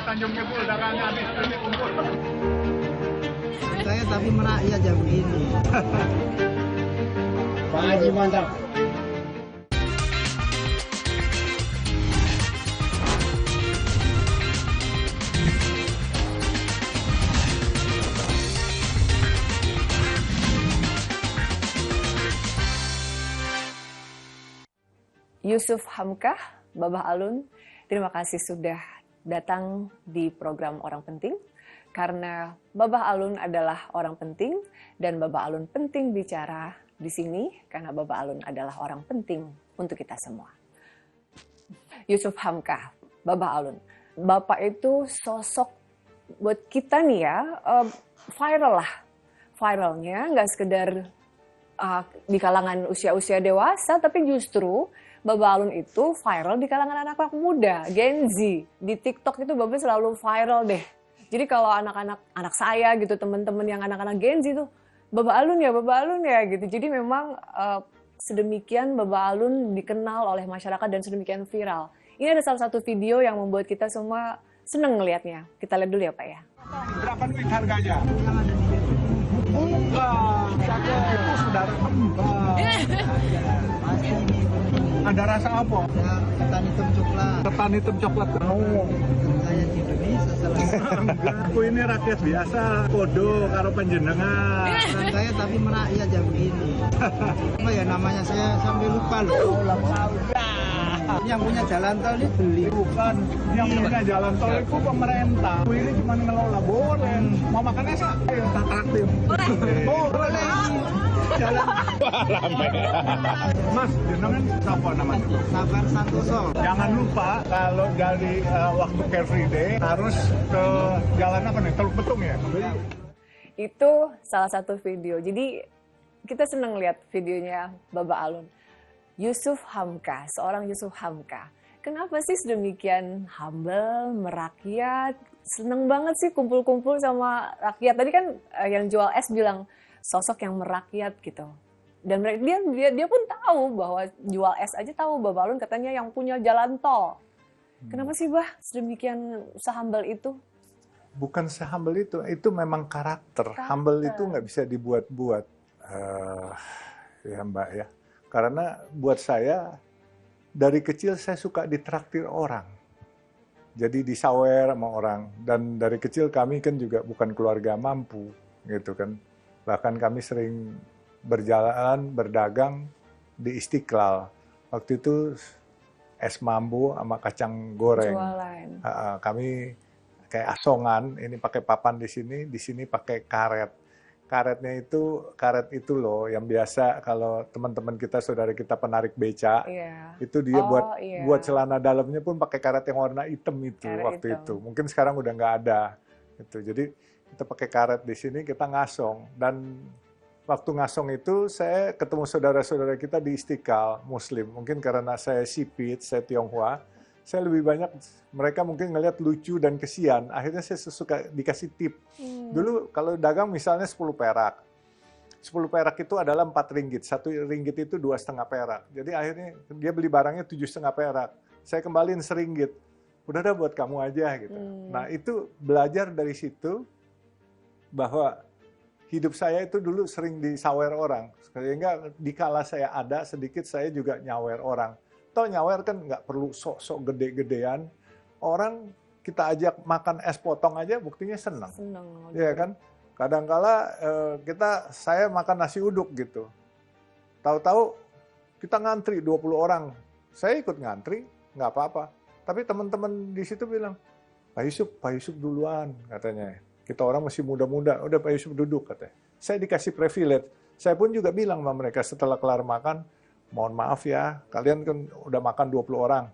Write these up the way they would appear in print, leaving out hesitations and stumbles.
Tanjung Jebul, darahnya habis ini kumpul. Saya tapi merakyat jam begini. Pak Haji mantap. Yusuf Hamka, Babah Alun, terima kasih sudah datang di program Orang Penting. Karena Babah Alun adalah orang penting dan Babah Alun penting bicara di sini karena Babah Alun adalah orang penting untuk kita semua. Yusuf Hamka, Babah Alun. Bapak itu sosok buat kita nih ya, viral lah. Viralnya nggak sekedar di kalangan usia-usia dewasa, tapi justru Babah Alun itu viral di kalangan anak-anak muda, Gen Z. Di TikTok itu Babah selalu viral deh. Jadi kalau anak saya gitu, teman-teman yang anak-anak Gen Z tuh, Babah Alun ya gitu. Jadi memang sedemikian Babah Alun dikenal oleh masyarakat dan sedemikian viral. Ini ada salah satu video yang membuat kita semua seneng ngelihatnya. Kita lihat dulu ya Pak ya. Berapa duit harganya? Itu saudara kembar. Ada rasa apa? Ya, ketan hitam coklat. Ketan hitam coklat. Oh. Saya di Indonesia salah. Aku ini rakyat biasa, podo karo panjenengan. Saya tapi merakyat jam begini. Apa ya namanya, saya sampai lupa loh. Yang punya jalan tol ini beli. Bukan, yang punya jalan tol itu pemerintah. Aku ini cuma ngelola, boleh. Mau makan es? Ayo, tak traktir. Boleh. Jalan. Mas, jenengan siapa namanya? Sabar Santoso. Jangan lupa kalau dari waktu Car Free Day harus ke jalan apa nih? Teluk Betung ya? Itu salah satu video. Jadi kita seneng lihat videonya Babah Alun. Yusuf Hamka, seorang Yusuf Hamka. Kenapa sih sedemikian humble, merakyat, seneng banget sih kumpul-kumpul sama rakyat. Tadi kan yang jual es bilang sosok yang merakyat gitu. Dan dia pun tahu bahwa jual es aja tahu Babah Alun katanya yang punya jalan tol. Kenapa sih Bah sedemikian sehumble itu? Bukan sehumble itu memang karakter. Humble itu nggak bisa dibuat-buat, ya Mbak ya. Karena buat saya, dari kecil saya suka ditraktir orang. Jadi disawer sama orang. Dan dari kecil kami kan juga bukan keluarga mampu, gitu kan. Bahkan kami sering berjalan, berdagang di Istiqlal. Waktu itu es mambo sama kacang goreng. Jualan. Kami kayak asongan, ini pakai papan di sini pakai karet. Karet itu loh yang biasa kalau teman-teman kita, saudara kita penarik beca, itu dia buat celana dalamnya pun pakai karet yang warna hitam itu waktu itu. Mungkin sekarang udah nggak ada. Itu jadi kita pakai karet di sini, kita ngasong. Dan waktu ngasong itu saya ketemu saudara-saudara kita di Istiqlal Muslim. Mungkin karena saya sipit, saya Tionghoa, saya lebih banyak, mereka mungkin ngelihat lucu dan kesian. Akhirnya saya suka dikasih tip. Dulu kalau dagang misalnya 10 perak. 10 perak itu adalah 4 ringgit. 1 ringgit itu 2,5 perak. Jadi akhirnya dia beli barangnya 7,5 perak. Saya kembaliin seringgit. Udah dah buat kamu aja gitu. Nah itu belajar dari situ bahwa hidup saya itu dulu sering disawer orang. Sehingga dikala saya ada sedikit, saya juga nyawer orang. Toh nyawer kan nggak perlu sok-sok gede-gedean. Orang kita ajak makan es potong aja buktinya senang. Iya kan? Kadangkala saya makan nasi uduk gitu. Tahu-tahu kita ngantri 20 orang. Saya ikut ngantri, nggak apa-apa. Tapi teman-teman di situ bilang, Pak Yusuf duluan katanya. Kita orang masih muda-muda, udah Pak Yusuf duduk katanya. Saya dikasih privilege. Saya pun juga bilang sama mereka setelah kelar makan, mohon maaf ya, kalian kan udah makan 20 orang.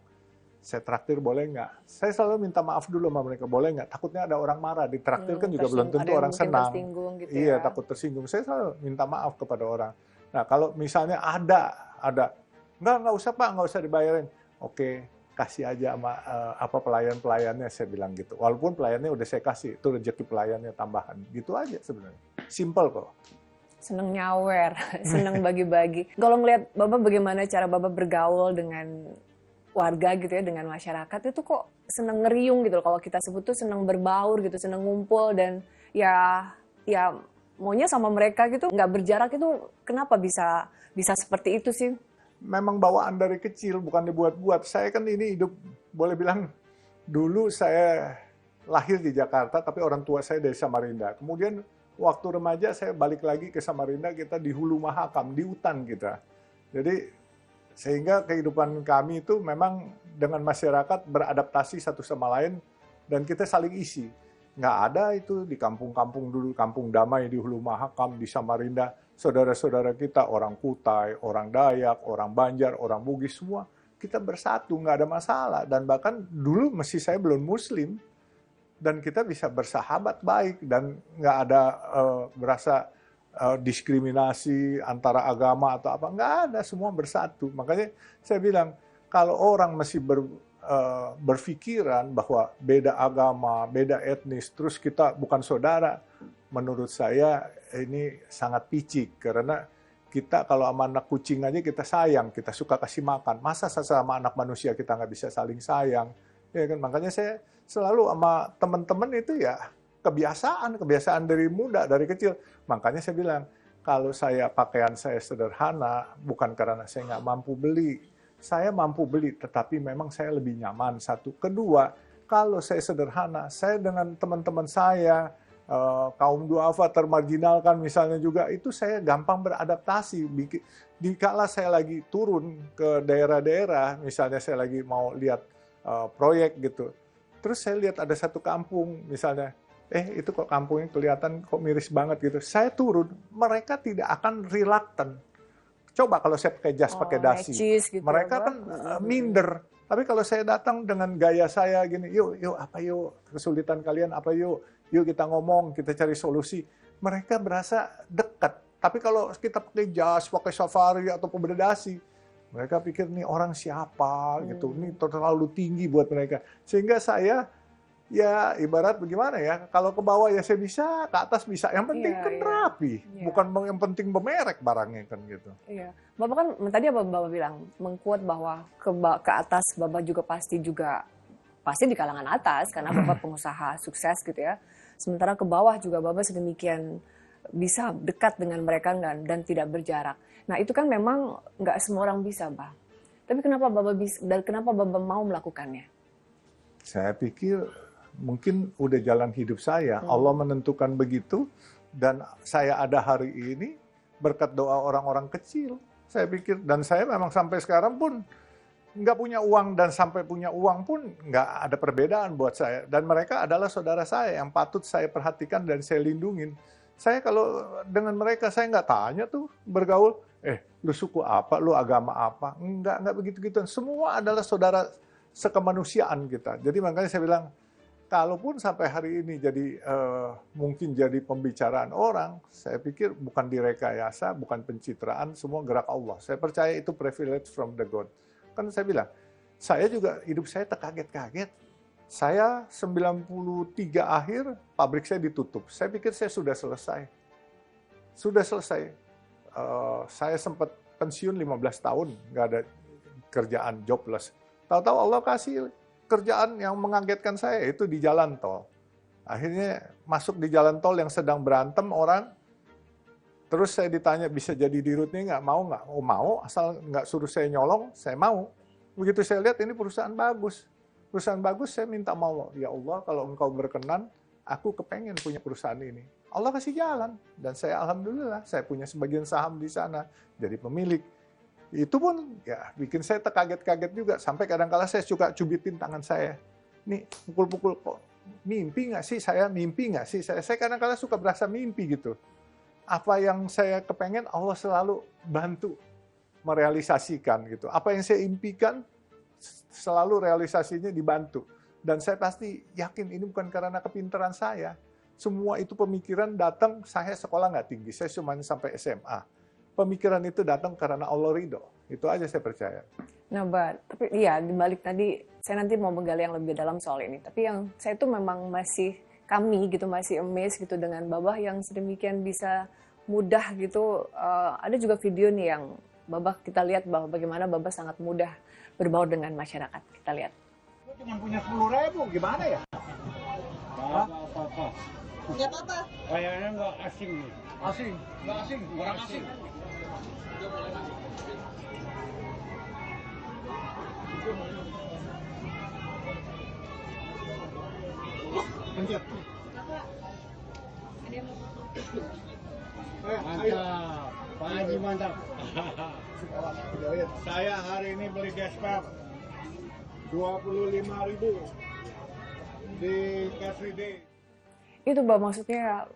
Saya traktir boleh nggak? Saya selalu minta maaf dulu sama mereka, boleh nggak? Takutnya ada orang marah, di traktir kan juga belum tentu orang senang. Gitu iya, ya. takut tersinggung. Saya selalu minta maaf kepada orang. Nah, kalau misalnya ada, nggak usah Pak, nggak usah dibayarin. Oke, kasih aja sama pelayan-pelayannya, saya bilang gitu. Walaupun pelayannya udah saya kasih, itu rezeki pelayannya tambahan. Gitu aja sebenarnya. Simple kok. Seneng nyawer, seneng bagi-bagi. Kalau ngelihat Bapak bagaimana cara Bapak bergaul dengan warga gitu ya, dengan masyarakat itu kok seneng ngeriung gitu loh. Kalau kita sebut tuh seneng berbaur gitu, seneng ngumpul, dan ya maunya sama mereka gitu, nggak berjarak. Itu kenapa bisa seperti itu sih? Memang bawaan dari kecil, bukan dibuat-buat. Saya kan ini hidup, boleh bilang, dulu saya lahir di Jakarta, tapi orang tua saya dari Samarinda. Kemudian waktu remaja saya balik lagi ke Samarinda, kita di Hulu Mahakam, di hutan kita. Jadi sehingga kehidupan kami itu memang dengan masyarakat beradaptasi satu sama lain, dan kita saling isi. Nggak ada itu di kampung-kampung dulu, kampung damai di Hulu Mahakam, di Samarinda, saudara-saudara kita, orang Kutai, orang Dayak, orang Banjar, orang Bugis, semua kita bersatu, nggak ada masalah. Dan bahkan dulu masih saya belum Muslim, dan kita bisa bersahabat baik, dan nggak ada berasa diskriminasi antara agama atau apa, nggak ada, semua bersatu. Makanya saya bilang, kalau orang masih berpikiran bahwa beda agama, beda etnis, terus kita bukan saudara, menurut saya ini sangat picik. Karena kita kalau sama anak kucing aja kita sayang, kita suka kasih makan. Masa sama anak manusia kita nggak bisa saling sayang? Ya kan? Makanya saya selalu sama teman-teman itu ya kebiasaan dari muda, dari kecil. Makanya saya bilang, kalau pakaian saya sederhana, bukan karena saya nggak mampu beli. Saya mampu beli, tetapi memang saya lebih nyaman. Satu. Kedua, kalau saya sederhana, saya dengan teman-teman saya, kaum duafa termarginalkan misalnya juga, itu saya gampang beradaptasi. Dikala saya lagi turun ke daerah-daerah, misalnya saya lagi mau lihat proyek gitu, terus saya lihat ada satu kampung misalnya, itu kok kampungnya kelihatan kok miris banget gitu. Saya turun, mereka tidak akan reluctant. Coba kalau saya pakai jas, pakai dasi, gitu mereka ya, kan minder. Tapi kalau saya datang dengan gaya saya gini, yuk kesulitan kalian apa yuk kita ngomong, kita cari solusi. Mereka berasa dekat. Tapi kalau kita pakai jas, pakai safari atau pakai dasi, mereka pikir nih orang siapa gitu, ini terlalu tinggi buat mereka. Sehingga saya ya ibarat bagaimana ya, kalau ke bawah ya saya bisa, ke atas bisa. Yang penting kan rapi, bukan yang penting bemerek barangnya kan gitu. Iya, Bapak kan tadi apa Bapak bilang, mengkuat bahwa ke atas Bapak juga pasti di kalangan atas karena Bapak pengusaha sukses gitu ya. Sementara ke bawah juga Bapak sedemikian bisa dekat dengan mereka dan tidak berjarak. Nah itu kan memang nggak semua orang bisa, Pak. Tapi kenapa Bapak bisa dan kenapa Bapak mau melakukannya? Saya pikir mungkin udah jalan hidup saya. Allah menentukan begitu, dan saya ada hari ini berkat doa orang-orang kecil. Saya pikir, dan saya memang sampai sekarang pun nggak punya uang, dan sampai punya uang pun nggak ada perbedaan buat saya. Dan mereka adalah saudara saya yang patut saya perhatikan dan saya lindungin. Saya kalau dengan mereka, saya nggak tanya tuh bergaul, lu suku apa, lu agama apa. Nggak begitu-gituan. Semua adalah saudara sekemanusiaan kita. Jadi makanya saya bilang, kalaupun sampai hari ini mungkin jadi pembicaraan orang, saya pikir bukan direkayasa, bukan pencitraan, semua gerak Allah. Saya percaya itu privilege from the God. Kan saya bilang, saya juga hidup saya terkaget-kaget. Saya 93 akhir, pabrik saya ditutup. Saya pikir saya sudah selesai. Sudah selesai. Saya sempat pensiun 15 tahun, nggak ada kerjaan, jobless. Tahu-tahu Allah kasih kerjaan yang mengagetkan saya, itu di jalan tol. Akhirnya masuk di jalan tol yang sedang berantem orang. Terus saya ditanya bisa jadi dirut nih, nggak? Oh mau, asal nggak suruh saya nyolong, saya mau. Begitu saya lihat ini perusahaan bagus. Perusahaan bagus, saya minta mau. Ya Allah, kalau engkau berkenan, aku kepengen punya perusahaan ini. Allah kasih jalan. Dan saya alhamdulillah, saya punya sebagian saham di sana, jadi pemilik. Itu pun ya bikin saya terkaget-kaget juga. Sampai kadang-kala saya suka cubitin tangan saya. Nih, pukul-pukul kok. Mimpi nggak sih saya? Mimpi nggak sih saya? Saya kadang-kala suka berasa mimpi gitu. Apa yang saya kepengen, Allah selalu bantu merealisasikan gitu. Apa yang saya impikan, selalu realisasinya dibantu. Dan saya pasti yakin ini bukan karena kepintaran saya. Semua itu pemikiran datang, saya sekolah nggak tinggi, saya cuma sampai SMA. Pemikiran itu datang karena Allah ridho. Itu aja saya percaya. Nah, tapi iya, dibalik tadi, saya nanti mau menggali yang lebih dalam soal ini. Tapi yang saya tuh memang kami masih amazed gitu dengan Babah yang sedemikian bisa mudah gitu. Ada juga video nih yang Babah kita lihat bahwa bagaimana Babah sangat mudah berbaur dengan masyarakat. Kita lihat. Cuma punya 10.000, gimana ya? Apa-apa. Nggak apa-apa. Kayaknya nggak asing nih. Asing, nggak asing, orang asing. Pencet. Mantap. Pak Haji mantap. Saya hari ini beli Gesper 25.000 di Car Free Day. Itu Mbak, maksudnya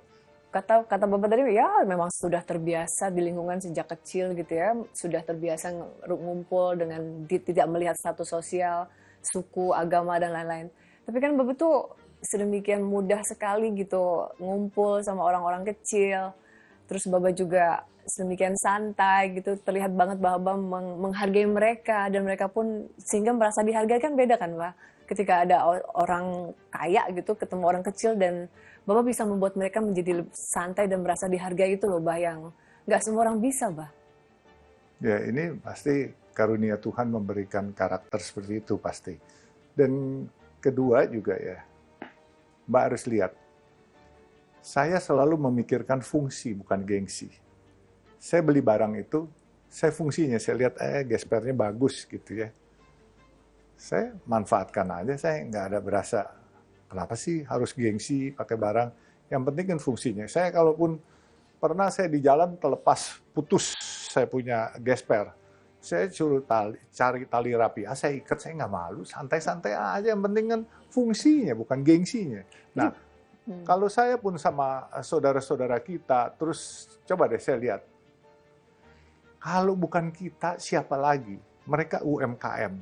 kata Bapak tadi ya memang sudah terbiasa di lingkungan sejak kecil gitu ya, sudah terbiasa ngumpul dengan tidak melihat status sosial, suku, agama dan lain-lain. Tapi kan Bapak tuh sedemikian mudah sekali gitu ngumpul sama orang-orang kecil. Terus Bapak juga sedemikian santai gitu, terlihat banget Bapak menghargai mereka dan mereka pun sehingga merasa dihargai. Kan beda kan Pak, ketika ada orang kaya gitu ketemu orang kecil dan Bapak bisa membuat mereka menjadi santai dan merasa dihargai. Itu loh Bah, yang nggak semua orang bisa Bah. Ya, ini pasti karunia Tuhan memberikan karakter seperti itu pasti. Dan kedua juga ya, Mbak harus lihat, saya selalu memikirkan fungsi bukan gengsi. Saya beli barang itu, saya fungsinya, saya lihat gespernya bagus gitu ya. Saya manfaatkan aja, saya nggak ada berasa kenapa sih harus gengsi pakai barang. Yang penting kan fungsinya. Saya kalaupun pernah saya di jalan terlepas putus, saya punya gesper. Saya suruh cari tali rapi, saya ikat, saya nggak malu, santai-santai aja. Yang penting kan fungsinya, bukan gengsinya. Nah, kalau saya pun sama saudara-saudara kita, terus coba deh saya lihat. Kalau bukan kita, siapa lagi? Mereka UMKM.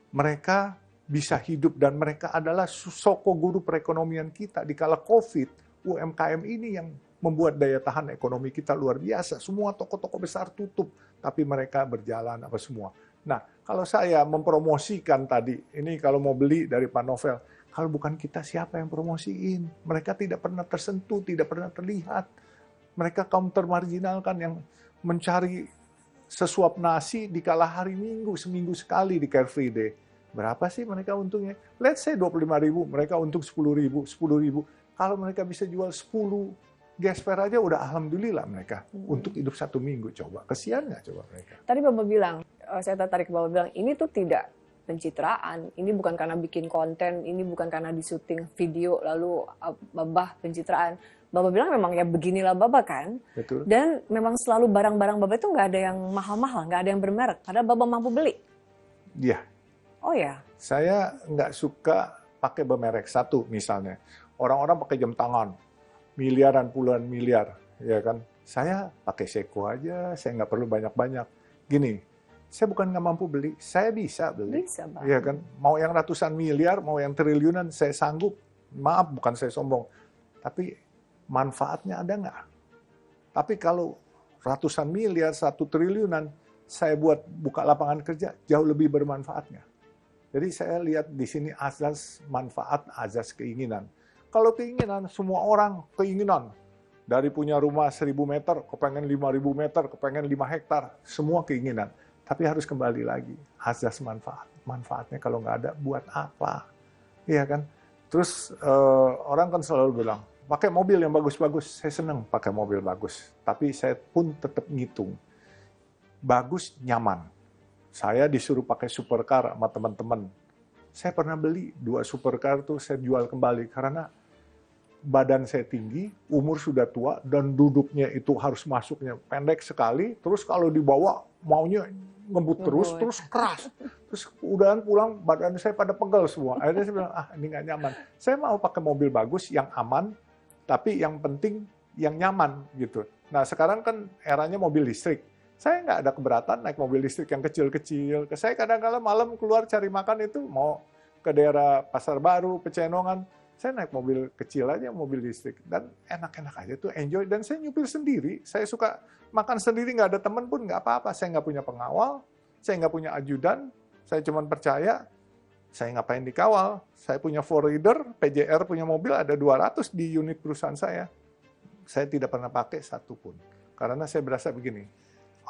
Mereka bisa hidup dan mereka adalah soko guru perekonomian kita. Di kala COVID, UMKM ini yang membuat daya tahan ekonomi kita luar biasa. Semua toko-toko besar tutup, tapi mereka berjalan apa semua. Nah, kalau saya mempromosikan tadi, ini kalau mau beli dari Pak Novel, kalau bukan kita siapa yang promosiin? Mereka tidak pernah tersentuh, tidak pernah terlihat. Mereka kaum termarginalkan yang mencari sesuap nasi di kala hari Minggu, seminggu sekali di Car Free Day. Berapa sih mereka untungnya? Let's say 25.000, mereka untung 10.000. Kalau mereka bisa jual 10 gesper aja udah alhamdulillah mereka untuk hidup 1 minggu. Coba, kesian nggak coba mereka? Tadi Bapak bilang, saya tertarik Bapak bilang, ini tuh tidak pencitraan, ini bukan karena bikin konten, ini bukan karena disuting video lalu Bapak pencitraan. Bapak bilang memang ya beginilah Bapak kan. Betul. Dan memang selalu barang-barang Bapak itu nggak ada yang mahal-mahal, nggak ada yang bermerek, padahal Bapak mampu beli. Iya. Oh ya? Saya nggak suka pakai bermerek. Satu misalnya, orang-orang pakai jam tangan, miliaran, puluhan miliar, ya kan? Saya pakai Seiko aja, saya nggak perlu banyak-banyak. Gini, saya bukan nggak mampu beli, saya bisa beli. Bisa, Bang. Ya kan? Mau yang ratusan miliar, mau yang triliunan, saya sanggup. Maaf, bukan saya sombong. Tapi manfaatnya ada nggak? Tapi kalau ratusan miliar, 1 triliunan, saya buat buka lapangan kerja, jauh lebih bermanfaatnya. Jadi saya lihat di sini azas manfaat, azas keinginan. Kalau keinginan, semua orang keinginan. Dari punya rumah 1.000 meter, kepengen 5.000 meter, kepengen 5 hektar. Semua keinginan. Tapi harus kembali lagi, azas manfaat. Manfaatnya kalau nggak ada, buat apa? Iya kan? Terus orang kan selalu bilang, pakai mobil yang bagus-bagus. Saya senang pakai mobil bagus. Tapi saya pun tetap ngitung. Bagus, nyaman. Saya disuruh pakai supercar sama teman-teman. Saya pernah beli 2 supercar tuh saya jual kembali karena badan saya tinggi, umur sudah tua, dan duduknya itu harus masuknya pendek sekali. Terus kalau dibawa maunya ngebut terus keras. Terus udahan pulang badan saya pada pegel semua. Akhirnya saya bilang, ini nggak nyaman. Saya mau pakai mobil bagus yang aman, tapi yang penting yang nyaman gitu. Nah sekarang kan eranya mobil listrik. Saya nggak ada keberatan naik mobil listrik yang kecil-kecil. Saya kadang-kadang malam keluar cari makan itu mau ke daerah Pasar Baru, Pecenongan. Saya naik mobil kecil aja, mobil listrik. Dan enak-enak aja tuh, enjoy. Dan saya nyupir sendiri. Saya suka makan sendiri, nggak ada teman pun nggak apa-apa. Saya nggak punya pengawal, saya nggak punya ajudan. Saya cuma percaya, saya ngapain dikawal. Saya punya 4-reader, PJR punya mobil, ada 200 di unit perusahaan saya. Saya tidak pernah pakai satu pun. Karena saya berasa begini,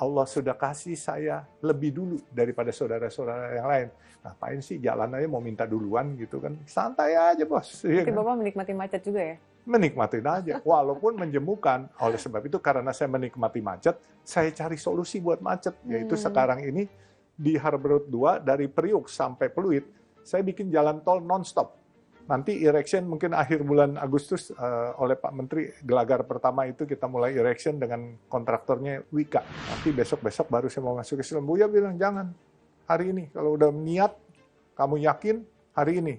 Allah sudah kasih saya lebih dulu daripada saudara-saudara yang lain. Ngapain sih jalan aja mau minta duluan gitu kan? Santai aja bos. Iya Berarti kan? Bapak menikmati macet juga ya? Menikmatin aja, walaupun menjemukan. Oleh sebab itu karena saya menikmati macet, saya cari solusi buat macet. Yaitu sekarang ini di Harbor Road 2 dari Priuk sampai Pluit, saya bikin jalan tol non-stop. Nanti erection mungkin akhir bulan Agustus oleh Pak Menteri, gelagar pertama itu kita mulai erection dengan kontraktornya Wika. Nanti besok-besok baru saya mau masuk Islam. Buya bilang jangan hari ini, kalau udah niat, kamu yakin hari ini.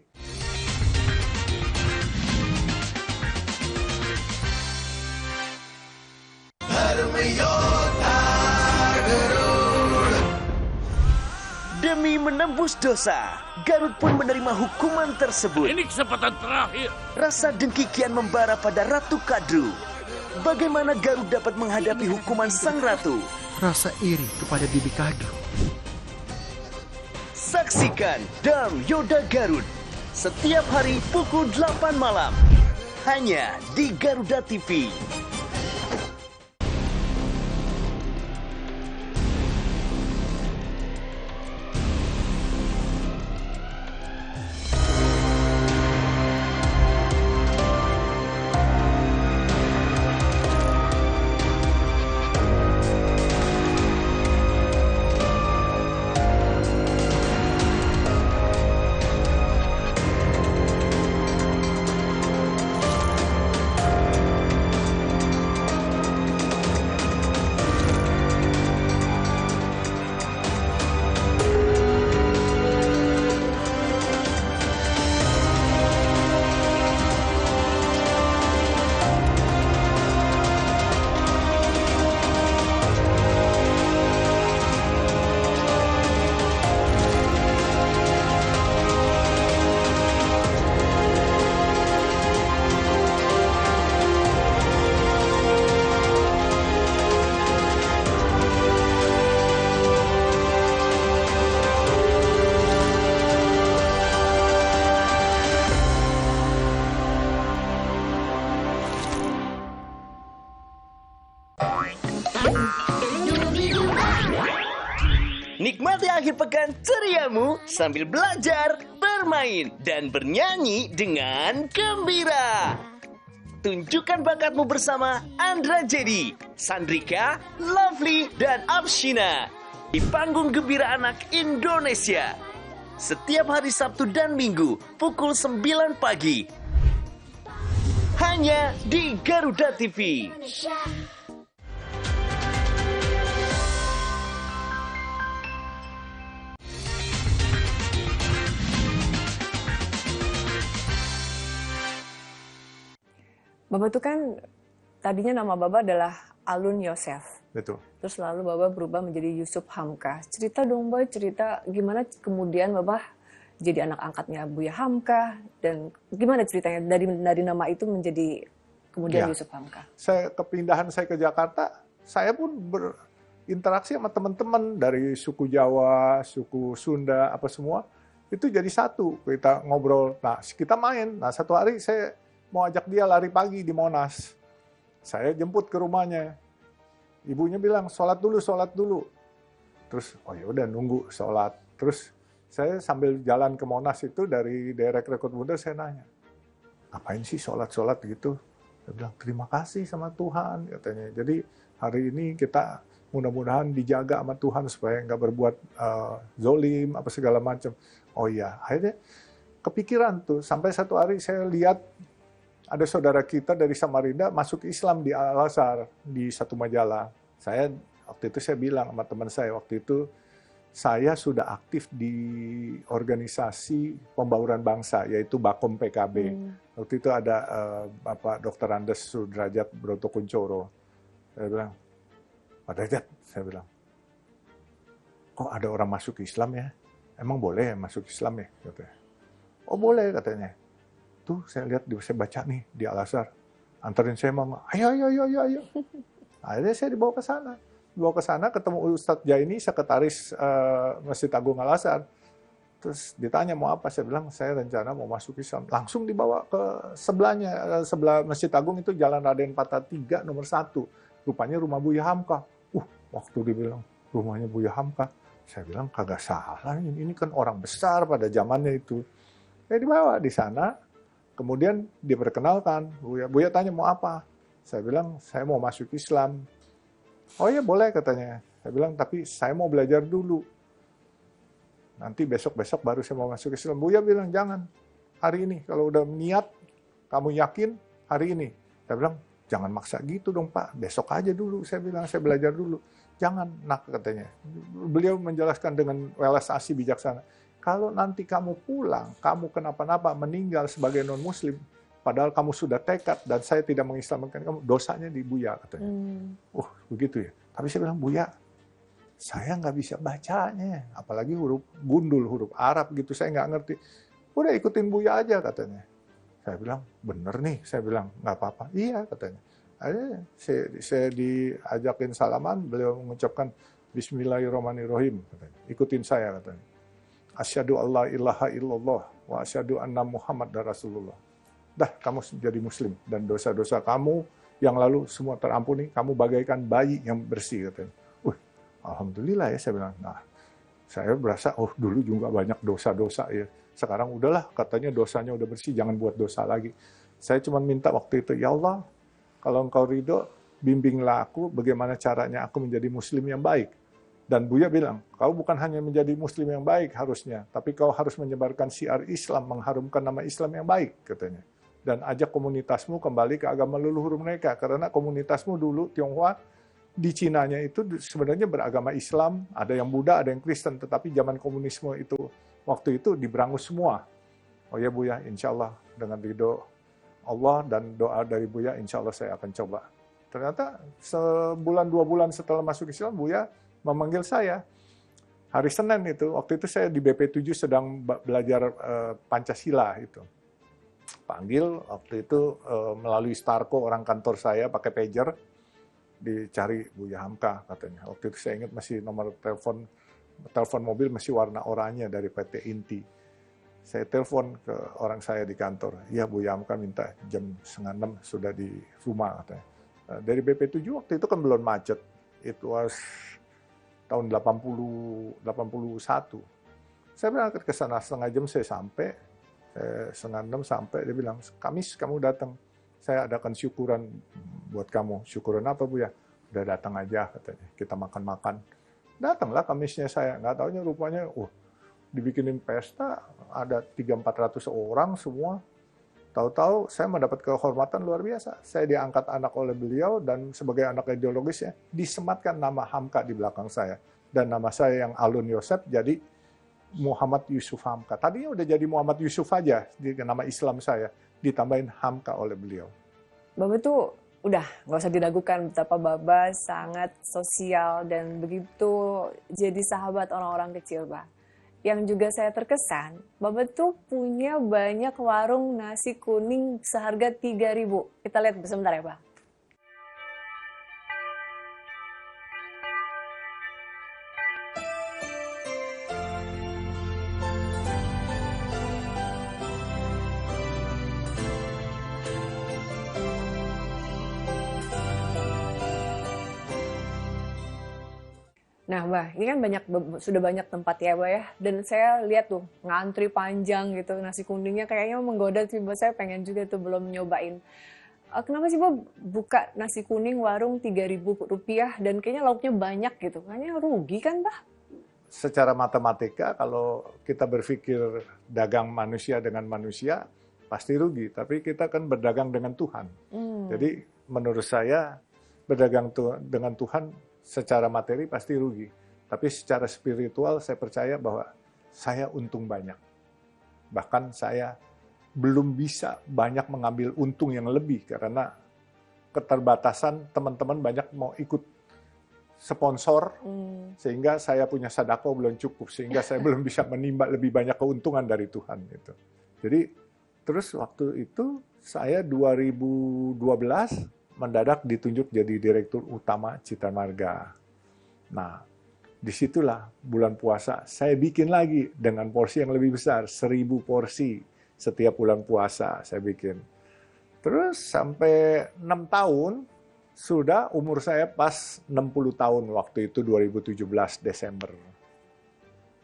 Demi menembus dosa, Garut pun menerima hukuman tersebut. Ini kesempatan terakhir. Rasa dengki kian membara pada Ratu Kadru. Bagaimana Garut dapat menghadapi hukuman sang ratu? Rasa iri kepada Bibi Kadru. Saksikan Dark Yoda Garut setiap hari pukul 8 malam. Hanya di Garuda TV. Nikmati akhir pekan ceriamu sambil belajar, bermain, dan bernyanyi dengan gembira. Tunjukkan bakatmu bersama Andra Jedi, Sandrika, Lovely, dan Abshina di panggung Gembira Anak Indonesia. Setiap hari Sabtu dan Minggu pukul 9 pagi. Hanya di Garuda TV. Bapak itu kan tadinya nama Bapak adalah Alun Yosef. Betul. Terus lalu Bapak berubah menjadi Yusuf Hamka. Cerita dong Bapak, cerita gimana kemudian Bapak jadi anak angkatnya Buya Hamka dan gimana ceritanya dari nama itu menjadi kemudian Ya. Yusuf Hamka. Kepindahan saya ke Jakarta, saya pun berinteraksi sama teman-teman dari suku Jawa, suku Sunda, apa semua. Itu jadi satu, kita ngobrol. Nah, kita main. Nah, satu hari saya mau ajak dia lari pagi di Monas. Saya jemput ke rumahnya. Ibunya bilang, sholat dulu. Terus, oh ya udah nunggu sholat. Terus saya sambil jalan ke Monas itu dari daerah Rekrut Muda, saya nanya, ngapain sih sholat gitu? Dia bilang, terima kasih sama Tuhan, katanya. Jadi hari ini kita mudah-mudahan dijaga sama Tuhan supaya nggak berbuat zolim, apa segala macam. Oh iya, akhirnya kepikiran tuh. Sampai satu hari saya lihat ada saudara kita dari Samarinda masuk Islam di Al-Azhar, di satu majalah. Waktu itu saya bilang sama teman saya, waktu itu saya sudah aktif di organisasi pembauran bangsa, yaitu Bakom PKB. Waktu itu ada Bapak Dr. Andes Sudrajat Broto Kuncoro. Saya bilang, Pak Derajat, saya bilang, kok ada orang masuk Islam ya? Emang boleh masuk Islam ya? Katanya. Oh boleh katanya. Tuh saya lihat, saya baca nih di Al-Azhar. Antarin saya mama, ayo. Akhirnya saya dibawa ke sana. Ketemu Ustadz Jaini, sekretaris Masjid Agung Al-Azhar. Terus ditanya mau apa? Saya bilang, saya rencana mau masuk Islam. Langsung dibawa ke sebelahnya, sebelah Masjid Agung itu Jalan Raden Patah 3 nomor 1. Rupanya rumah Buya Hamka. Waktu dibilang rumahnya Buya Hamka, saya bilang kagak salah, ini kan orang besar pada zamannya itu. Saya dibawa di sana, kemudian diperkenalkan, Buya tanya mau apa? Saya bilang saya mau masuk Islam. Oh iya boleh katanya. Saya bilang tapi saya mau belajar dulu. Nanti besok-besok baru saya mau masuk Islam. Buya bilang jangan, hari ini kalau udah niat, kamu yakin hari ini. Saya bilang jangan maksa gitu dong Pak, besok aja dulu. Saya bilang saya belajar dulu. Jangan, nak katanya. Beliau menjelaskan dengan welas asih bijaksana. Kalau nanti kamu pulang, kamu kenapa-napa meninggal sebagai non-muslim, padahal kamu sudah tekad dan saya tidak mengislamkan kamu, dosanya di Buya katanya. Oh begitu ya. Tapi saya bilang Buya, saya nggak bisa bacanya, apalagi huruf gundul, huruf Arab gitu, saya nggak ngerti. Udah ikutin Buya aja katanya. Saya bilang bener nih, saya bilang nggak apa-apa. Iya katanya. Akhirnya saya diajakin salaman, beliau mengucapkan Bismillahirrahmanirrahim. Katanya. Ikutin saya katanya. Asyhadu alla ilaha illallah wa asyhadu anna Muhammad Rasulullah. Dah kamu jadi muslim dan dosa-dosa kamu yang lalu semua terampuni, kamu bagaikan bayi yang bersih katanya. Alhamdulillah ya saya bilang. Nah, saya berasa dulu juga banyak dosa-dosa ya. Sekarang udahlah katanya dosanya udah bersih, jangan buat dosa lagi. Saya cuma minta waktu itu, ya Allah, kalau Engkau ridho, bimbinglah aku bagaimana caranya aku menjadi muslim yang baik. Dan Buya bilang, kau bukan hanya menjadi muslim yang baik harusnya, tapi kau harus menyebarkan syiar Islam, mengharumkan nama Islam yang baik, katanya. Dan ajak komunitasmu kembali ke agama leluhur mereka, karena komunitasmu dulu, Tionghoa, di Cinanya itu sebenarnya beragama Islam, ada yang Buddha, ada yang Kristen, tetapi zaman komunisme itu, waktu itu diberangus semua. Oh ya Buya, insya Allah dengan ridho Allah dan doa dari Buya, insya Allah saya akan coba. Ternyata sebulan, 2 bulan setelah masuk Islam, Buya memanggil saya. Hari Senin itu, waktu itu saya di BP7 sedang belajar Pancasila itu. Panggil, waktu itu melalui Starco, orang kantor saya pakai pager, dicari Buya Hamka katanya. Waktu itu saya ingat masih nomor telepon mobil masih warna oranye dari PT Inti. Saya telepon ke orang saya di kantor. Ya Buya Hamka minta jam 5:30 sudah di rumah katanya. Dari BP7 waktu itu kan belum macet. Itu was tahun 81. Saya berangkat ke sana setengah jam saya sampai. 5:30 sampai, dia bilang, Kamis kamu datang. Saya adakan syukuran buat kamu. Syukuran apa Buya? Udah datang aja katanya. Kita makan-makan. Datanglah Kamisnya saya. Nggak taunya rupanya, dibikinin pesta, ada 300-400 orang semua. Tahu-tahu saya mendapat kehormatan luar biasa. Saya diangkat anak oleh beliau dan sebagai anak ideologisnya disematkan nama Hamka di belakang saya. Dan nama saya yang Alun Yosef jadi Muhammad Yusuf Hamka. Tadinya udah jadi Muhammad Yusuf aja, di nama Islam saya. Ditambahin Hamka oleh beliau. Baba tuh udah nggak usah diragukan betapa Baba sangat sosial dan begitu jadi sahabat orang-orang kecil, Bah. Yang juga saya terkesan, Baba tuh punya banyak warung nasi kuning seharga 3.000. Kita lihat sebentar ya, Bah. Nah, Mbak, ini kan sudah banyak tempat ya, Mbak ya. Dan saya lihat tuh ngantri panjang gitu, nasi kuningnya kayaknya menggoda sih, Mbak. Saya pengen juga tuh belum nyobain. Kenapa sih, Mbak, buka nasi kuning warung Rp3.000 dan kayaknya lauknya banyak gitu? Kayaknya rugi kan, Mbak? Secara matematika kalau kita berpikir dagang manusia dengan manusia pasti rugi, tapi kita kan berdagang dengan Tuhan. Jadi menurut saya berdagang dengan Tuhan secara materi pasti rugi. Tapi secara spiritual saya percaya bahwa saya untung banyak. Bahkan saya belum bisa banyak mengambil untung yang lebih karena keterbatasan teman-teman banyak mau ikut sponsor sehingga saya punya sadako belum cukup sehingga saya belum bisa menimba lebih banyak keuntungan dari Tuhan itu. Jadi terus waktu itu saya 2012 mendadak ditunjuk jadi direktur utama Citra Marga. Nah, disitulah bulan puasa saya bikin lagi dengan porsi yang lebih besar, 1.000 porsi setiap bulan puasa saya bikin. Terus sampai 6 tahun Sudah umur saya pas 60 tahun waktu itu 2017 Desember.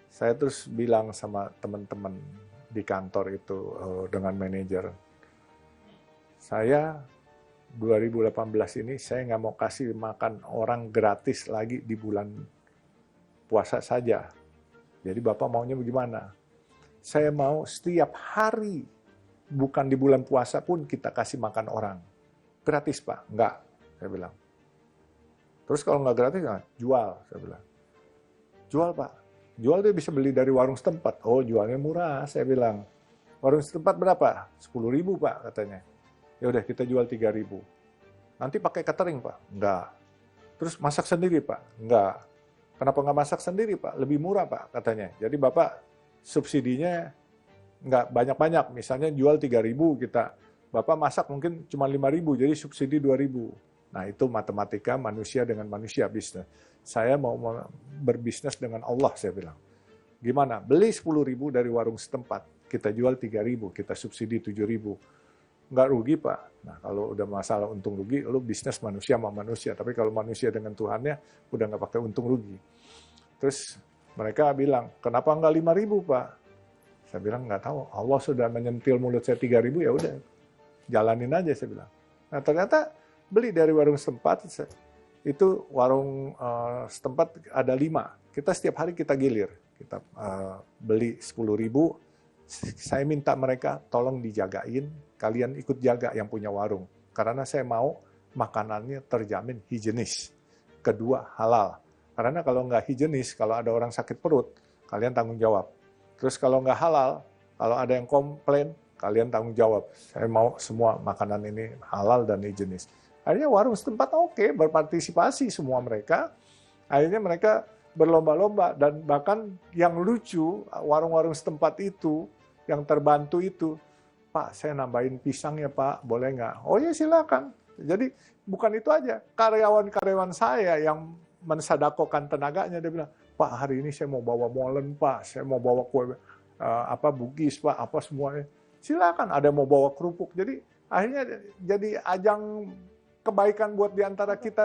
Saya terus bilang sama teman-teman di kantor itu dengan manajer, saya 2018 ini saya nggak mau kasih makan orang gratis lagi di bulan puasa saja. Jadi Bapak maunya bagaimana? Saya mau setiap hari, bukan di bulan puasa pun kita kasih makan orang. Gratis Pak? Enggak, saya bilang. Terus kalau nggak gratis, nggak, jual, saya bilang. Jual Pak. Jual dia bisa beli dari warung setempat. Oh jualnya murah, saya bilang. Warung setempat berapa? 10.000 Pak katanya. Ya udah kita jual 3.000. Nanti pakai catering Pak? Enggak. Terus masak sendiri Pak? Enggak. Kenapa nggak masak sendiri Pak? Lebih murah Pak katanya. Jadi Bapak subsidinya nggak banyak-banyak. Misalnya jual 3.000 kita. Bapak masak mungkin cuma 5.000, jadi subsidi 2.000. Nah itu matematika manusia dengan manusia bisnis. Saya mau berbisnis dengan Allah, saya bilang. Gimana? Beli 10.000 dari warung setempat. Kita jual 3.000, kita subsidi 7.000. Nggak rugi Pak. Nah kalau udah masalah untung rugi, lu bisnis manusia sama manusia. Tapi kalau manusia dengan Tuhannya, udah nggak pakai untung rugi. Terus mereka bilang, kenapa nggak 5.000 Pak? Saya bilang nggak tahu. Allah sudah menyentil mulut saya 3.000, ya udah jalanin aja saya bilang. Nah ternyata beli dari warung setempat, itu warung setempat ada 5. Kita setiap hari kita gilir. Kita beli 10.000. Saya minta mereka tolong dijagain, kalian ikut jaga yang punya warung. Karena saya mau makanannya terjamin higienis. Kedua, halal. Karena kalau nggak higienis, kalau ada orang sakit perut, kalian tanggung jawab. Terus kalau nggak halal, kalau ada yang komplain, kalian tanggung jawab. Saya mau semua makanan ini halal dan higienis. Akhirnya warung setempat oke, berpartisipasi semua mereka. Akhirnya mereka berlomba-lomba, dan bahkan yang lucu, warung-warung setempat itu, yang terbantu itu, Pak, saya nambahin pisang ya Pak, boleh nggak? Oh ya silakan. Jadi bukan itu aja, karyawan-karyawan saya yang mensedakokan tenaganya, dia bilang, Pak hari ini saya mau bawa molen Pak, saya mau bawa kue bugis Pak, apa semuanya. Silakan, ada mau bawa kerupuk. Jadi akhirnya jadi ajang kebaikan buat diantara kita,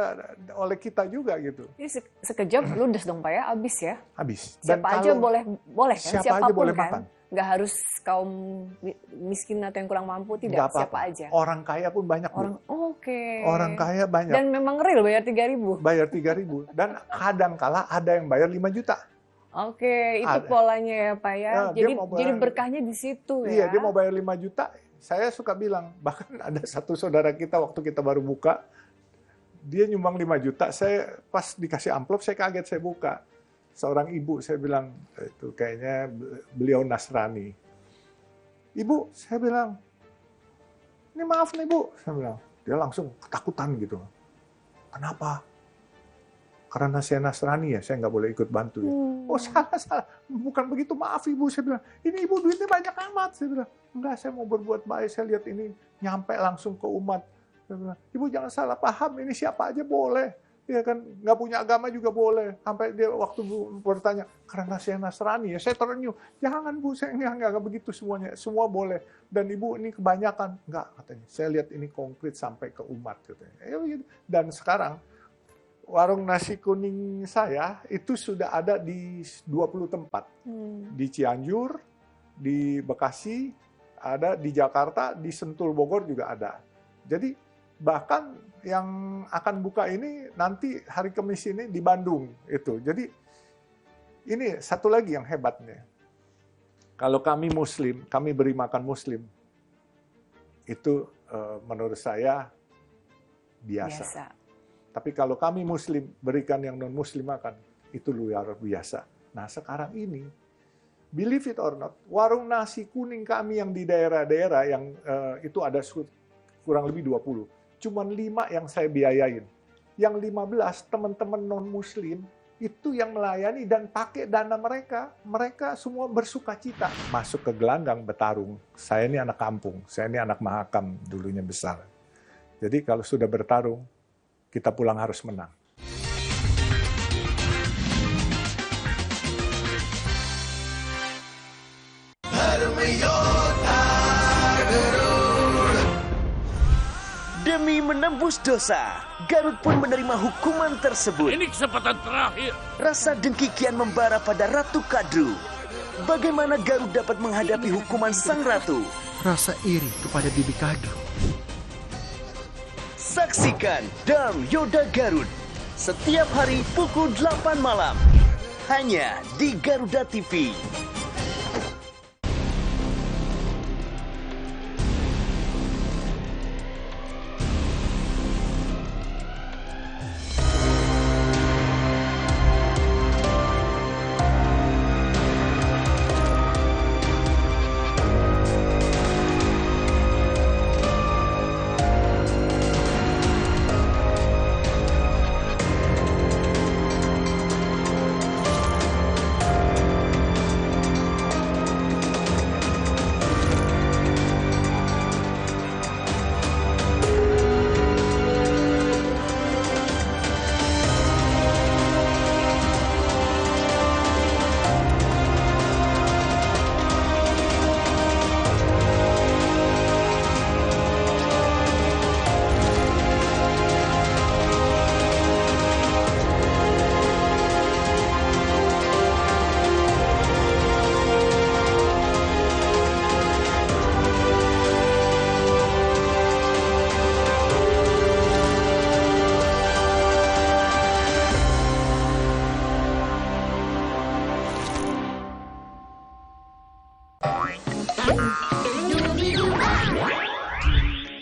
oleh kita juga gitu. Ini sekejap ludes dong Pak ya, habis ya? Habis. Siapa aja boleh kan? Siapa Siapapun aja boleh kan? makan. Nggak harus kaum miskin atau yang kurang mampu, tidak, Nggak siapa aja. Orang kaya pun banyak. Oke. Orang kaya banyak. Dan memang real bayar 3.000. Bayar 3.000. Dan kadang kala ada yang bayar 5 juta. Oke, itu Ada. polanya ya Pak ya. Nah, dia mau Jadi bayar- berkahnya di situ ya. Iya, dia mau bayar 5 juta. Saya suka bilang, bahkan ada satu saudara kita waktu kita baru buka, dia nyumbang 5 juta. Saya pas dikasih amplop, saya kaget, saya buka. Seorang ibu, saya bilang, itu kayaknya beliau Nasrani. Ibu, saya bilang, ini maaf nih Bu. Saya bilang, dia langsung ketakutan gitu. Kenapa? Karena saya Nasrani ya, saya nggak boleh ikut bantu ya. Oh salah. Bukan begitu, maaf Ibu. Saya bilang, ini Ibu duitnya banyak amat. Saya bilang, enggak, saya mau berbuat baik. Saya lihat ini nyampe langsung ke umat. Saya bilang, Ibu jangan salah paham, ini siapa aja boleh. Ya kan, nggak punya agama juga boleh. Sampai dia waktu bertanya, karena saya Nasrani ya, saya terenyuh. Jangan Bu, saya nggak begitu semuanya. Semua boleh. Dan Ibu ini kebanyakan. Enggak, katanya. Saya lihat ini konkret sampai ke umat. Katanya. Dan sekarang, warung nasi kuning saya itu sudah ada di 20 tempat. Di Cianjur, di Bekasi, ada di Jakarta, di Sentul Bogor juga ada. Jadi bahkan yang akan buka ini nanti hari Kamis ini di Bandung itu. Jadi ini satu lagi yang hebatnya. Kalau kami Muslim, kami beri makan Muslim, itu menurut saya biasa. Tapi kalau kami Muslim berikan yang non-Muslim makan, itu luar biasa. Nah sekarang ini, believe it or not, warung nasi kuning kami yang di daerah-daerah yang itu ada kurang lebih 20. Cuman 5 yang saya biayain. Yang 15 teman-teman non-Muslim itu yang melayani dan pakai dana mereka. Mereka semua bersuka cita. Masuk ke gelanggang bertarung. Saya ini anak kampung. Saya ini anak Mahakam dulunya besar. Jadi kalau sudah bertarung, kita pulang harus menang. Demi menembus dosa, Garut pun menerima hukuman tersebut. Ini kesempatan terakhir. Rasa dengki kian membara pada Ratu Kadru. Bagaimana Garut dapat menghadapi hukuman sang ratu? Rasa iri kepada Bibi Kadru. Saksikan Dam Yoda Garut setiap hari pukul 8 malam. Hanya di Garuda TV.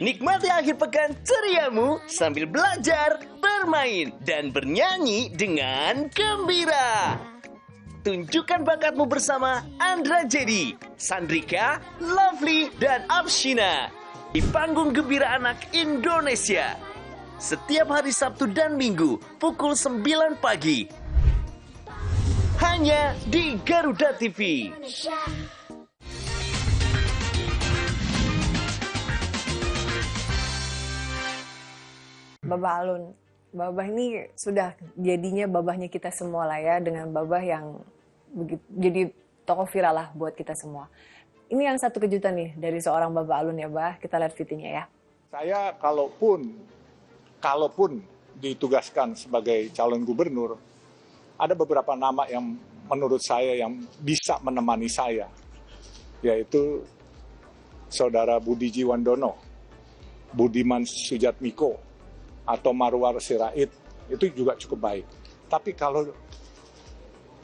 Nikmati akhir pekan ceriamu sambil belajar, bermain, dan bernyanyi dengan gembira. Tunjukkan bakatmu bersama Andra Jadi, Sandrika, Lovely, dan Abshina di panggung Gembira Anak Indonesia. Setiap hari Sabtu dan Minggu pukul 9 pagi. Hanya di Garuda TV. Babah Alun, Babah ini sudah jadinya babahnya kita semua lah ya, dengan Babah yang jadi tokoh viral lah buat kita semua. Ini yang satu kejutan nih dari seorang Babah Alun ya, Bah. Kita lihat videonya ya. Saya kalaupun ditugaskan sebagai calon gubernur, ada beberapa nama yang menurut saya yang bisa menemani saya, yaitu Saudara Budi Jiwandono, Budiman Sujatmiko, atau Marwar Sirait, itu juga cukup baik. Tapi kalau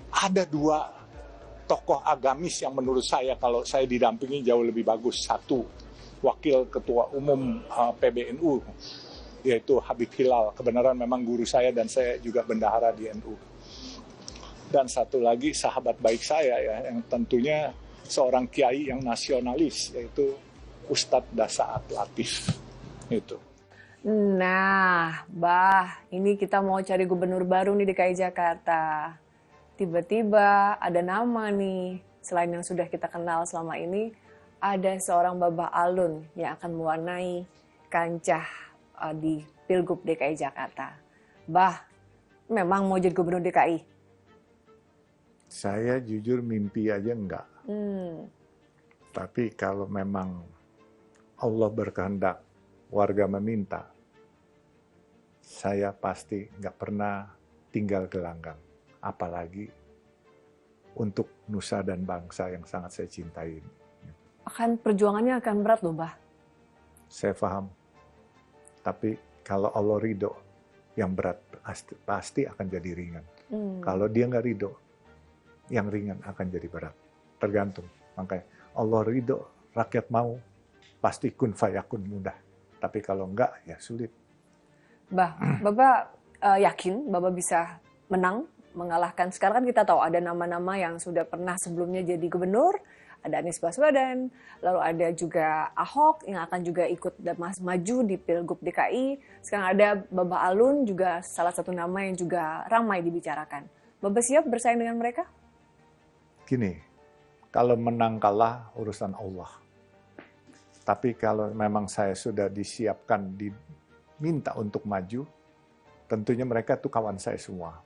ada dua tokoh agamis yang menurut saya kalau saya didampingi jauh lebih bagus. Satu, Wakil Ketua Umum PBNU, yaitu Habib Hilal. Kebenaran memang guru saya dan saya juga bendahara di NU. Dan satu lagi sahabat baik saya ya, yang tentunya seorang kiai yang nasionalis, yaitu Ustadz Dasaat Latif. Itu. Nah, Bah, ini kita mau cari gubernur baru nih DKI Jakarta. Tiba-tiba ada nama nih, selain yang sudah kita kenal selama ini, ada seorang Babah Alun yang akan mewarnai kancah di Pilgub DKI Jakarta. Bah, memang mau jadi gubernur DKI? Saya jujur mimpi aja enggak. Tapi kalau memang Allah berkehendak, warga meminta, saya pasti nggak pernah tinggal gelanggang. Apalagi untuk nusa dan bangsa yang sangat saya cintai ini. Perjuangannya akan berat loh, Bah. Saya paham. Tapi kalau Allah ridho, yang berat pasti akan jadi ringan. Kalau dia nggak ridho, yang ringan akan jadi berat. Tergantung. Makanya Allah ridho, rakyat mau, pasti kun fayakun mudah. Tapi kalau enggak, ya sulit. Bah, Bapak yakin Bapak bisa menang, mengalahkan. Sekarang kan kita tahu ada nama-nama yang sudah pernah sebelumnya jadi gubernur, ada Anies Baswedan, lalu ada juga Ahok yang akan juga ikut maju di Pilgub DKI. Sekarang ada Babah Alun, juga salah satu nama yang juga ramai dibicarakan. Bapak siap bersaing dengan mereka? Gini, kalau menang kalah urusan Allah. Tapi kalau memang saya sudah disiapkan, diminta untuk maju, tentunya mereka tuh kawan saya semua.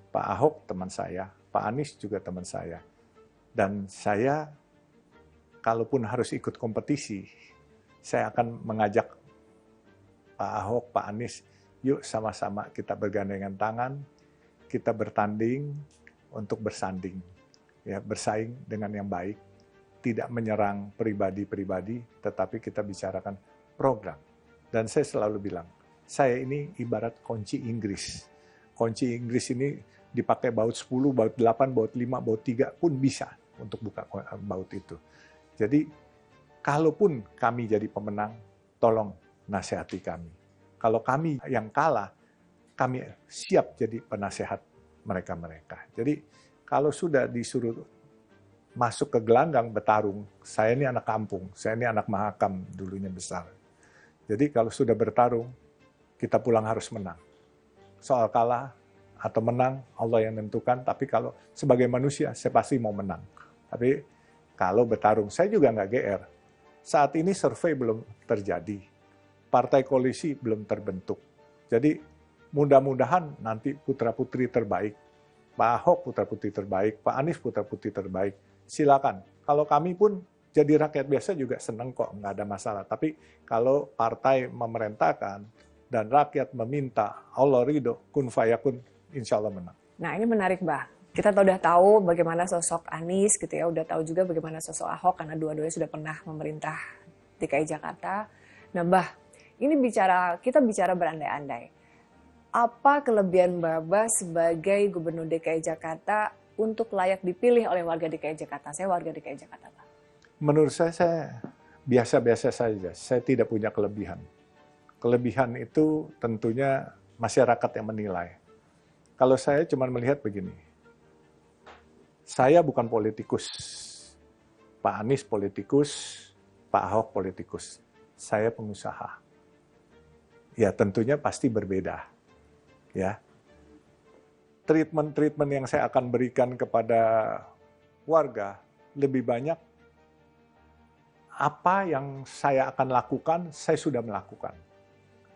Pak Ahok teman saya, Pak Anies juga teman saya. Dan saya, kalaupun harus ikut kompetisi, saya akan mengajak Pak Ahok, Pak Anies, yuk sama-sama kita bergandengan tangan, kita bertanding untuk bersanding, ya, bersaing dengan yang baik, tidak menyerang pribadi-pribadi, tetapi kita bicarakan program. Dan saya selalu bilang, saya ini ibarat kunci Inggris. Kunci Inggris ini dipakai baut 10, baut 8, baut 5, baut 3 pun bisa untuk buka baut itu. Jadi, kalaupun kami jadi pemenang, tolong nasihati kami. Kalau kami yang kalah, kami siap jadi penasehat mereka-mereka. Jadi, kalau sudah disuruh masuk ke gelanggang bertarung, saya ini anak kampung, saya ini anak Mahakam dulunya besar. Jadi kalau sudah bertarung, kita pulang harus menang. Soal kalah atau menang, Allah yang menentukan, tapi kalau sebagai manusia, saya pasti mau menang. Tapi kalau bertarung, saya juga nggak GR. Saat ini survei belum terjadi, partai koalisi belum terbentuk. Jadi mudah-mudahan nanti putra-putri terbaik, Pak Ahok putra-putri terbaik, Pak Anies putra-putri terbaik, silakan. Kalau kami pun jadi rakyat biasa juga senang kok, nggak ada masalah. Tapi kalau partai memerintahkan dan rakyat meminta, Allah ridho, kun fayakun, insya Allah menang. Nah ini menarik, Mbah. Kita udah tahu bagaimana sosok Anies gitu ya, udah tahu juga bagaimana sosok Ahok karena dua-duanya sudah pernah memerintah DKI Jakarta. Nah, Mbah, ini kita bicara berandai-andai. Apa kelebihan Mbah sebagai Gubernur DKI Jakarta untuk layak dipilih oleh warga DKI Jakarta? Saya warga DKI Jakarta, Pak. Menurut saya biasa-biasa saja. Saya tidak punya kelebihan. Kelebihan itu tentunya masyarakat yang menilai. Kalau saya cuma melihat begini, saya bukan politikus, Pak Anies politikus, Pak Ahok politikus. Saya pengusaha. Ya tentunya pasti berbeda. Ya, treatment yang saya akan berikan kepada warga lebih banyak. Apa yang saya akan lakukan, saya sudah melakukan.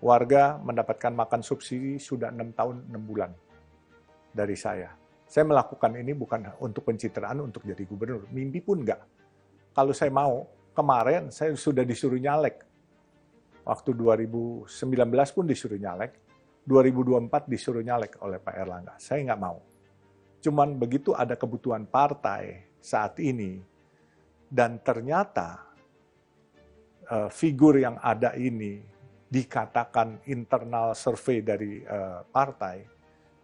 Warga mendapatkan makan subsidi sudah 6 tahun 6 bulan dari saya. Saya melakukan ini bukan untuk pencitraan, untuk jadi gubernur. Mimpi pun enggak. Kalau saya mau, kemarin saya sudah disuruh nyalek. Waktu 2019 pun disuruh nyalek. 2024 disuruh nyalek oleh Pak Erlangga. Saya nggak mau. Cuman begitu ada kebutuhan partai saat ini, dan ternyata figur yang ada ini dikatakan internal survei dari partai,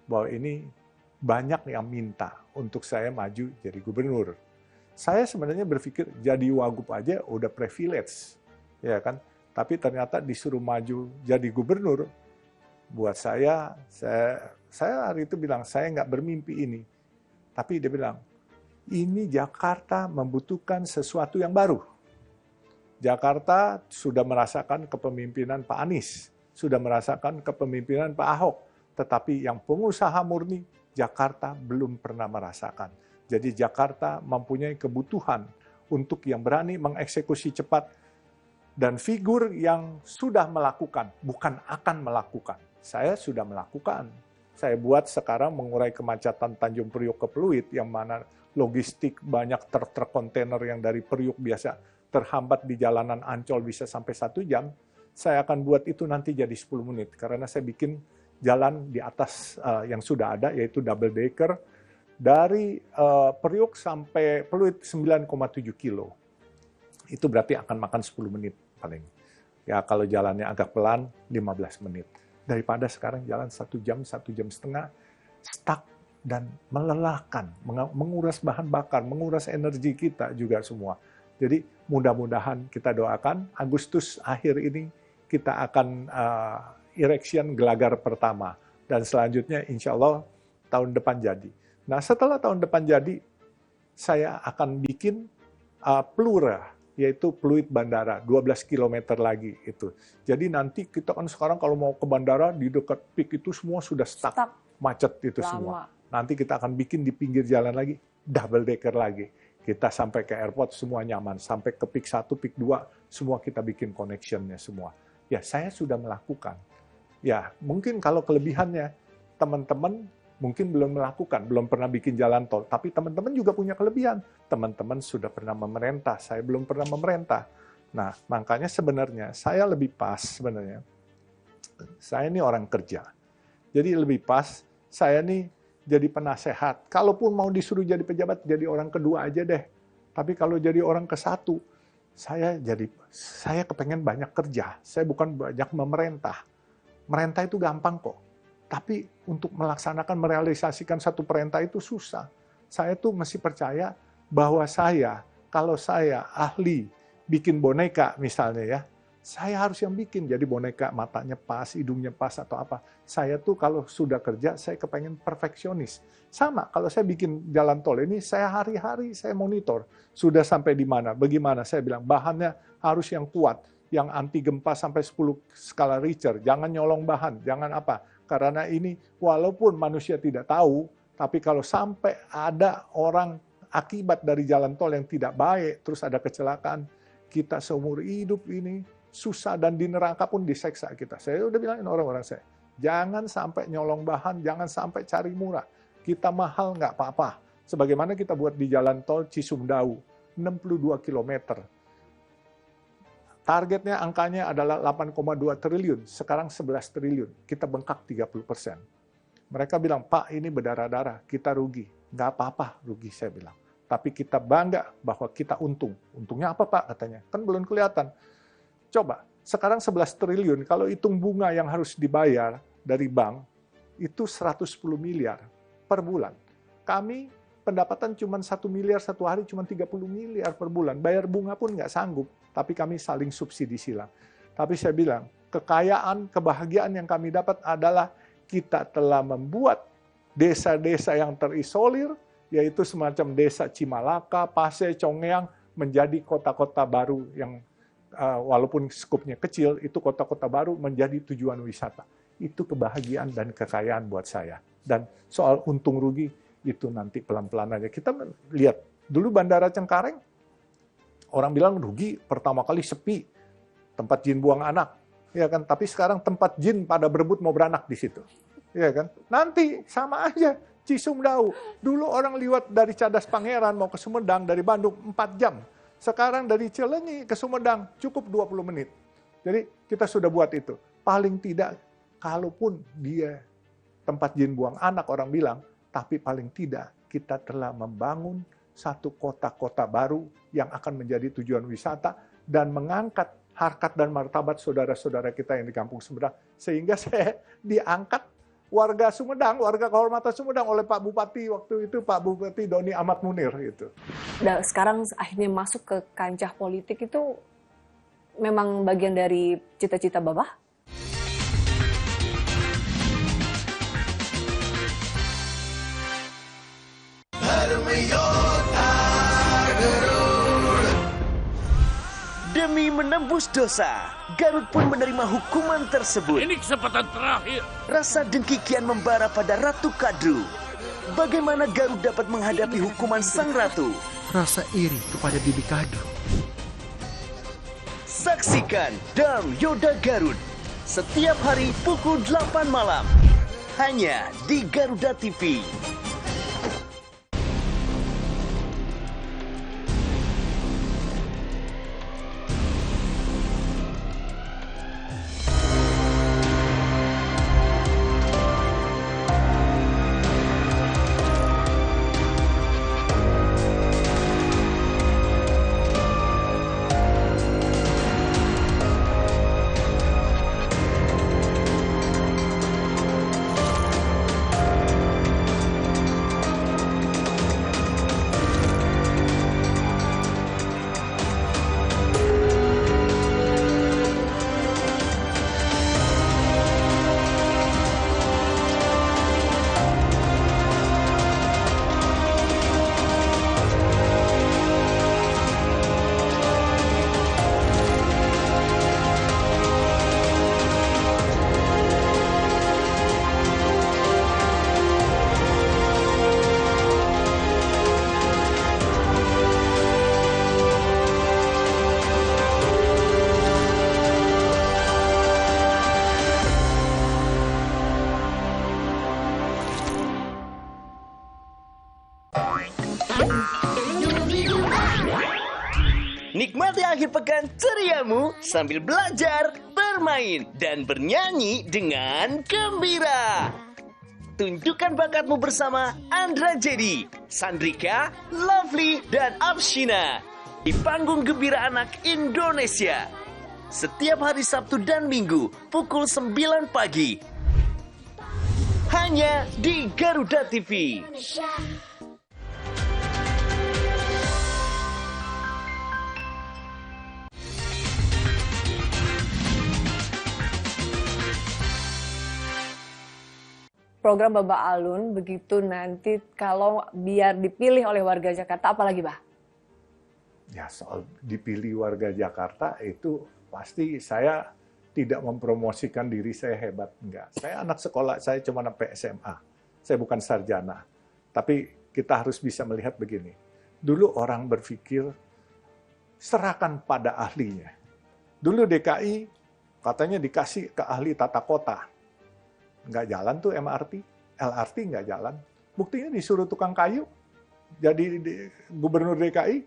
bahwa ini banyak yang minta untuk saya maju jadi gubernur. Saya sebenarnya berpikir jadi wagub aja udah privilege, ya kan? Tapi ternyata disuruh maju jadi gubernur, buat saya hari itu bilang, saya nggak bermimpi ini. Tapi dia bilang, ini Jakarta membutuhkan sesuatu yang baru. Jakarta sudah merasakan kepemimpinan Pak Anies, sudah merasakan kepemimpinan Pak Ahok. Tetapi yang pengusaha murni, Jakarta belum pernah merasakan. Jadi Jakarta mempunyai kebutuhan untuk yang berani mengeksekusi cepat, dan figur yang sudah melakukan, bukan akan melakukan. Saya sudah melakukan. Saya buat sekarang mengurai kemacetan Tanjung Priok ke Pluit, yang mana logistik banyak truk kontainer yang dari Priok biasa terhambat di jalanan Ancol bisa sampai 1 jam. Saya akan buat itu nanti jadi 10 menit, karena saya bikin jalan di atas yang sudah ada, yaitu double decker, dari Priok sampai Pluit 9,7 kilo. Itu berarti akan makan 10 menit paling. Ya kalau jalannya agak pelan, 15 menit. Daripada sekarang jalan 1 jam, 1 jam setengah, stuck dan melelahkan, menguras bahan bakar, menguras energi kita juga semua. Jadi mudah-mudahan kita doakan, Agustus akhir ini kita akan erection gelagar pertama. Dan selanjutnya insya Allah tahun depan jadi. Nah setelah tahun depan jadi, saya akan bikin Plura, yaitu Pluit Bandara, 12 km lagi itu. Jadi nanti kita kan sekarang kalau mau ke bandara, di dekat PIK itu semua sudah stuck. Macet itu Lama. semua. Nanti kita akan bikin di pinggir jalan lagi, double decker lagi. Kita sampai ke airport semua nyaman, sampai ke PIK 1, PIK 2, semua kita bikin connection-nya semua. Ya saya sudah melakukan. Ya mungkin kalau kelebihannya, teman-teman mungkin belum melakukan, belum pernah bikin jalan tol. Tapi teman-teman juga punya kelebihan. Teman-teman sudah pernah memerintah, saya belum pernah memerintah. Nah, makanya sebenarnya saya lebih pas sebenarnya Saya ini orang kerja. Jadi lebih pas saya nih jadi penasehat. Kalaupun mau disuruh jadi pejabat, jadi orang kedua aja deh. Tapi kalau jadi orang ke-1, saya kepengen banyak kerja. Saya bukan banyak memerintah. Merintah itu gampang kok. Tapi untuk melaksanakan, merealisasikan satu perintah itu susah. Saya tuh mesti percaya bahwa kalau saya ahli bikin boneka misalnya ya, saya harus yang bikin. Jadi boneka matanya pas, hidungnya pas atau apa. Saya tuh kalau sudah kerja, saya kepengen perfeksionis. Sama, kalau saya bikin jalan tol ini, saya hari-hari saya monitor. Sudah sampai di mana, bagaimana. Saya bilang, bahannya harus yang kuat. Yang anti gempa sampai 10 skala Richter. Jangan nyolong bahan, jangan apa. Karena ini, walaupun manusia tidak tahu, tapi kalau sampai ada orang akibat dari jalan tol yang tidak baik, terus ada kecelakaan, kita seumur hidup ini susah dan di neraka pun diseksa kita. Saya udah bilangin orang-orang saya, jangan sampai nyolong bahan, jangan sampai cari murah. Kita mahal nggak apa-apa. Sebagaimana kita buat di jalan tol Cisumdawu, 62 km. Targetnya angkanya adalah 8,2 triliun, sekarang 11 triliun. Kita bengkak 30%. Mereka bilang, Pak ini berdarah-darah, kita rugi. Nggak apa-apa rugi, saya bilang. Tapi kita bangga bahwa kita untung. Untungnya apa Pak katanya? Kan belum kelihatan. Coba, sekarang 11 triliun, kalau hitung bunga yang harus dibayar dari bank, itu 110 miliar per bulan. Kami pendapatan cuma 1 miliar satu hari, cuma 30 miliar per bulan. Bayar bunga pun nggak sanggup, tapi kami saling subsidi silang. Tapi saya bilang, kekayaan, kebahagiaan yang kami dapat adalah kita telah membuat desa-desa yang terisolir, yaitu semacam desa Cimalaka, Pase, Congeang, menjadi kota-kota baru yang walaupun skupnya kecil, itu kota-kota baru menjadi tujuan wisata. Itu kebahagiaan dan kekayaan buat saya. Dan soal untung rugi, itu nanti pelan-pelan aja. Kita lihat, dulu Bandara Cengkareng, orang bilang rugi, pertama kali sepi, tempat jin buang anak. Ya kan? Tapi sekarang tempat jin pada berebut mau beranak di situ. Ya kan? Nanti sama aja, Cisumdawu. Dulu orang liwat dari Cadas Pangeran mau ke Sumedang dari Bandung 4 jam. Sekarang dari Cileunyi ke Sumedang cukup 20 menit. Jadi kita sudah buat itu. Paling tidak, kalaupun dia tempat jin buang anak orang bilang, tapi paling tidak kita telah membangun satu kota-kota baru yang akan menjadi tujuan wisata dan mengangkat harkat dan martabat saudara-saudara kita yang di Kampung Sumedang. Sehingga saya diangkat warga Sumedang, warga kehormatan Sumedang oleh Pak Bupati waktu itu, Pak Bupati Doni Ahmad Munir gitu. Dan sekarang akhirnya masuk ke kancah politik itu memang bagian dari cita-cita Babah? Demi menembus dosa, Garut pun menerima hukuman tersebut. Ini kesempatan terakhir. Rasa dengki kian membara pada Ratu Kadru. Bagaimana Garut dapat menghadapi hukuman sang ratu? Rasa iri kepada Bibi Kadru. Saksikan Dam Yoda Garut setiap hari pukul 8 malam. Hanya di Garuda TV. Nikmati akhir pekan ceriamu sambil belajar bermain, dan bernyanyi dengan gembira. Tunjukkan bakatmu bersama Andra Jadi, Sandrika, Lovely, dan Afshina di Panggung Gembira Anak Indonesia. Setiap hari Sabtu dan Minggu pukul 9 pagi. Hanya di Garuda TV. Program Babak Alun begitu nanti kalau biar dipilih oleh warga Jakarta, apalagi Bah? Ya, soal dipilih warga Jakarta itu pasti saya tidak mempromosikan diri saya hebat, enggak. Saya anak sekolah, saya cuma sampai SMA. Saya bukan sarjana. Tapi kita harus bisa melihat begini. Dulu orang berpikir serahkan pada ahlinya. Dulu DKI katanya dikasih ke ahli tata kota. Nggak jalan tuh MRT, LRT nggak jalan. Buktinya disuruh tukang kayu jadi gubernur DKI,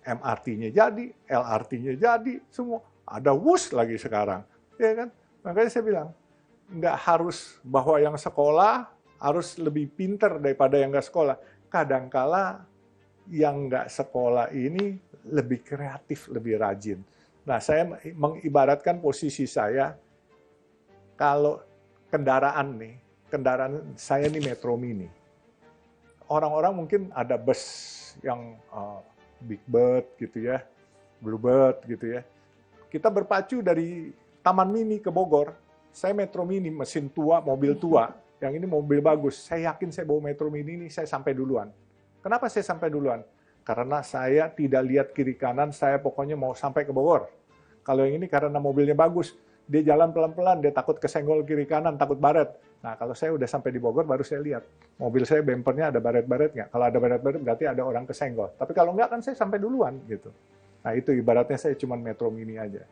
MRT-nya jadi, LRT-nya jadi, semua. Ada WUS lagi sekarang, ya kan? Makanya saya bilang, nggak harus bahwa yang sekolah harus lebih pinter daripada yang nggak sekolah. Kadangkala yang nggak sekolah ini lebih kreatif, lebih rajin. Nah, saya mengibaratkan posisi saya, kalau kendaraan saya ini Metro Mini. Orang-orang mungkin ada bus yang Big Bird gitu ya, Bluebird gitu ya. Kita berpacu dari Taman Mini ke Bogor. Saya Metro Mini, mesin tua, mobil tua. Yang ini mobil bagus. Saya yakin saya bawa Metro Mini ini saya sampai duluan. Kenapa saya sampai duluan? Karena saya tidak lihat kiri kanan, saya pokoknya mau sampai ke Bogor. Kalau yang ini karena mobilnya bagus. Dia jalan pelan-pelan, dia takut kesenggol kiri kanan, takut baret. Nah, kalau saya udah sampai di Bogor, baru saya lihat. Mobil saya bempernya ada baret-baret nggak? Kalau ada baret-baret, berarti ada orang kesenggol. Tapi kalau nggak, kan saya sampai duluan. Gitu. Nah, itu ibaratnya saya cuma Metro Mini aja.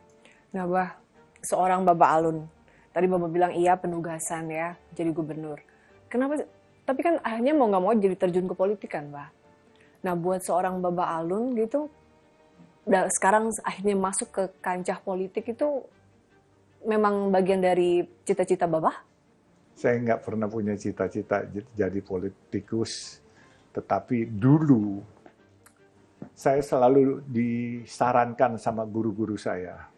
Nah, Bah, seorang Babak Alun. Tadi Bapak bilang iya penugasan ya, jadi gubernur. Kenapa? Tapi kan akhirnya mau nggak mau jadi terjun ke politik kan, Bah. Nah, buat seorang Babak Alun gitu, sekarang akhirnya masuk ke kancah politik itu memang bagian dari cita-cita Babah? Saya nggak pernah punya cita-cita jadi politikus. Tetapi dulu, saya selalu disarankan sama guru-guru saya.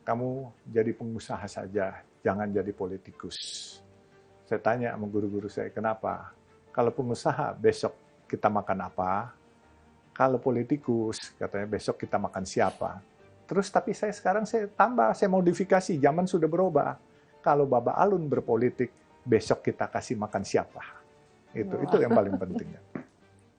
Kamu jadi pengusaha saja, jangan jadi politikus. Saya tanya sama guru-guru saya, kenapa? Kalau pengusaha, besok kita makan apa? Kalau politikus, katanya besok kita makan siapa? Terus tapi saya sekarang saya tambah, saya modifikasi, zaman sudah berubah. Kalau Babak Alun berpolitik, besok kita kasih makan siapa? Itu yang paling penting.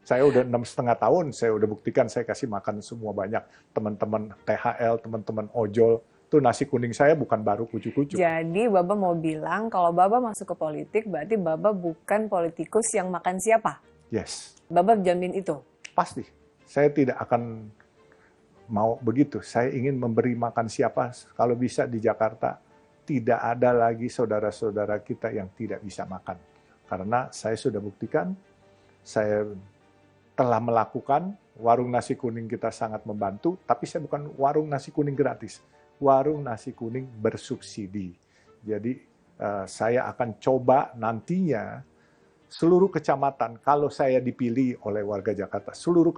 Saya udah 6,5 tahun, saya udah buktikan saya kasih makan semua banyak. Teman-teman THL, teman-teman ojol, tuh nasi kuning saya bukan baru kucu-kucu. Jadi Baba mau bilang kalau Baba masuk ke politik, berarti Baba bukan politikus yang makan siapa? Yes. Baba jamin itu? Pasti. Saya tidak akan mau begitu. Saya ingin memberi makan siapa. Kalau bisa di Jakarta, tidak ada lagi saudara-saudara kita yang tidak bisa makan. Karena saya sudah buktikan, saya telah melakukan, warung nasi kuning kita sangat membantu, tapi saya bukan warung nasi kuning gratis. Warung nasi kuning bersubsidi. Jadi saya akan coba nantinya seluruh kecamatan, kalau saya dipilih oleh warga Jakarta, seluruh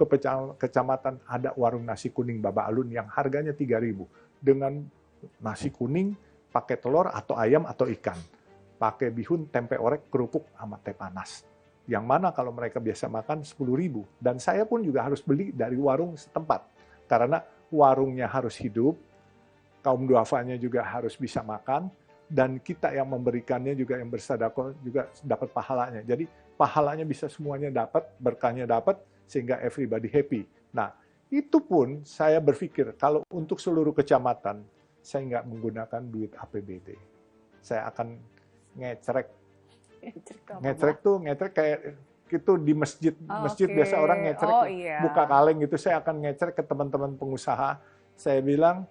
kecamatan ada warung nasi kuning Babak Alun yang harganya 3.000 dengan nasi kuning pakai telur atau ayam atau ikan, pakai bihun, tempe orek, kerupuk sama teh panas. Yang mana kalau mereka biasa makan 10.000, dan saya pun juga harus beli dari warung setempat karena warungnya harus hidup, kaum duafanya juga harus bisa makan. Dan kita yang memberikannya juga yang bersedekah juga dapat pahalanya. Jadi pahalanya bisa semuanya dapat, berkahnya dapat, sehingga everybody happy. Nah, itu pun saya berpikir kalau untuk seluruh kecamatan, saya nggak menggunakan duit APBD. Saya akan ngecrek. Ngecrek kayak itu di masjid. Masjid biasa orang ngecrek, buka kaleng gitu. Saya akan ngecrek ke teman-teman pengusaha. Saya bilang,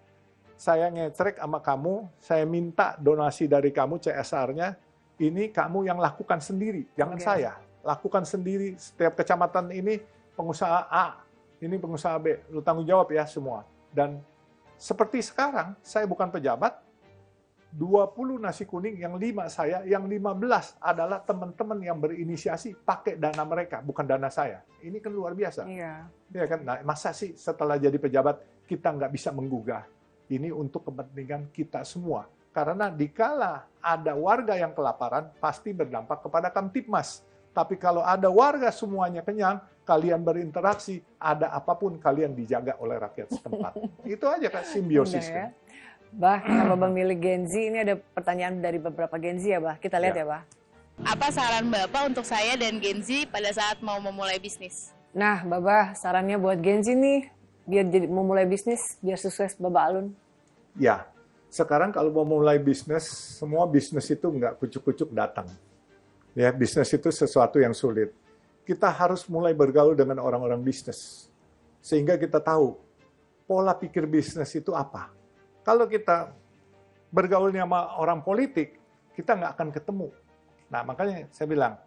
saya ngecrek sama kamu, saya minta donasi dari kamu CSR-nya, ini kamu yang lakukan sendiri, jangan saya. Lakukan sendiri, setiap kecamatan ini pengusaha A, ini pengusaha B, lu tanggung jawab ya semua. Dan seperti sekarang, saya bukan pejabat, 20 nasi kuning, yang 5 saya, yang 15 adalah teman-teman yang berinisiasi pakai dana mereka, bukan dana saya. Ini kan luar biasa. Iya. Ya kan? Nah, masa sih setelah jadi pejabat kita nggak bisa menggugah? Ini untuk kepentingan kita semua. Karena dikala ada warga yang kelaparan, pasti berdampak kepada Kamtibmas. Tapi kalau ada warga semuanya kenyang, kalian berinteraksi, ada apapun kalian dijaga oleh rakyat setempat. Itu aja kan simbiosis. Benar, ya. Bah, karena Bapak milih Gen Z, ini ada pertanyaan dari beberapa Gen Z ya, Bah. Kita lihat ya, Bah. Apa saran Bapak untuk saya dan Gen Z pada saat mau memulai bisnis? Nah, Babah, sarannya buat Gen Z nih, biar jadi memulai bisnis, biar sukses Babah Alun. Ya, sekarang kalau mau mulai bisnis, semua bisnis itu nggak kucuk-kucuk datang. Ya, bisnis itu sesuatu yang sulit. Kita harus mulai bergaul dengan orang-orang bisnis. Sehingga kita tahu pola pikir bisnis itu apa. Kalau kita bergaulnya sama orang politik, kita nggak akan ketemu. Nah, makanya saya bilang,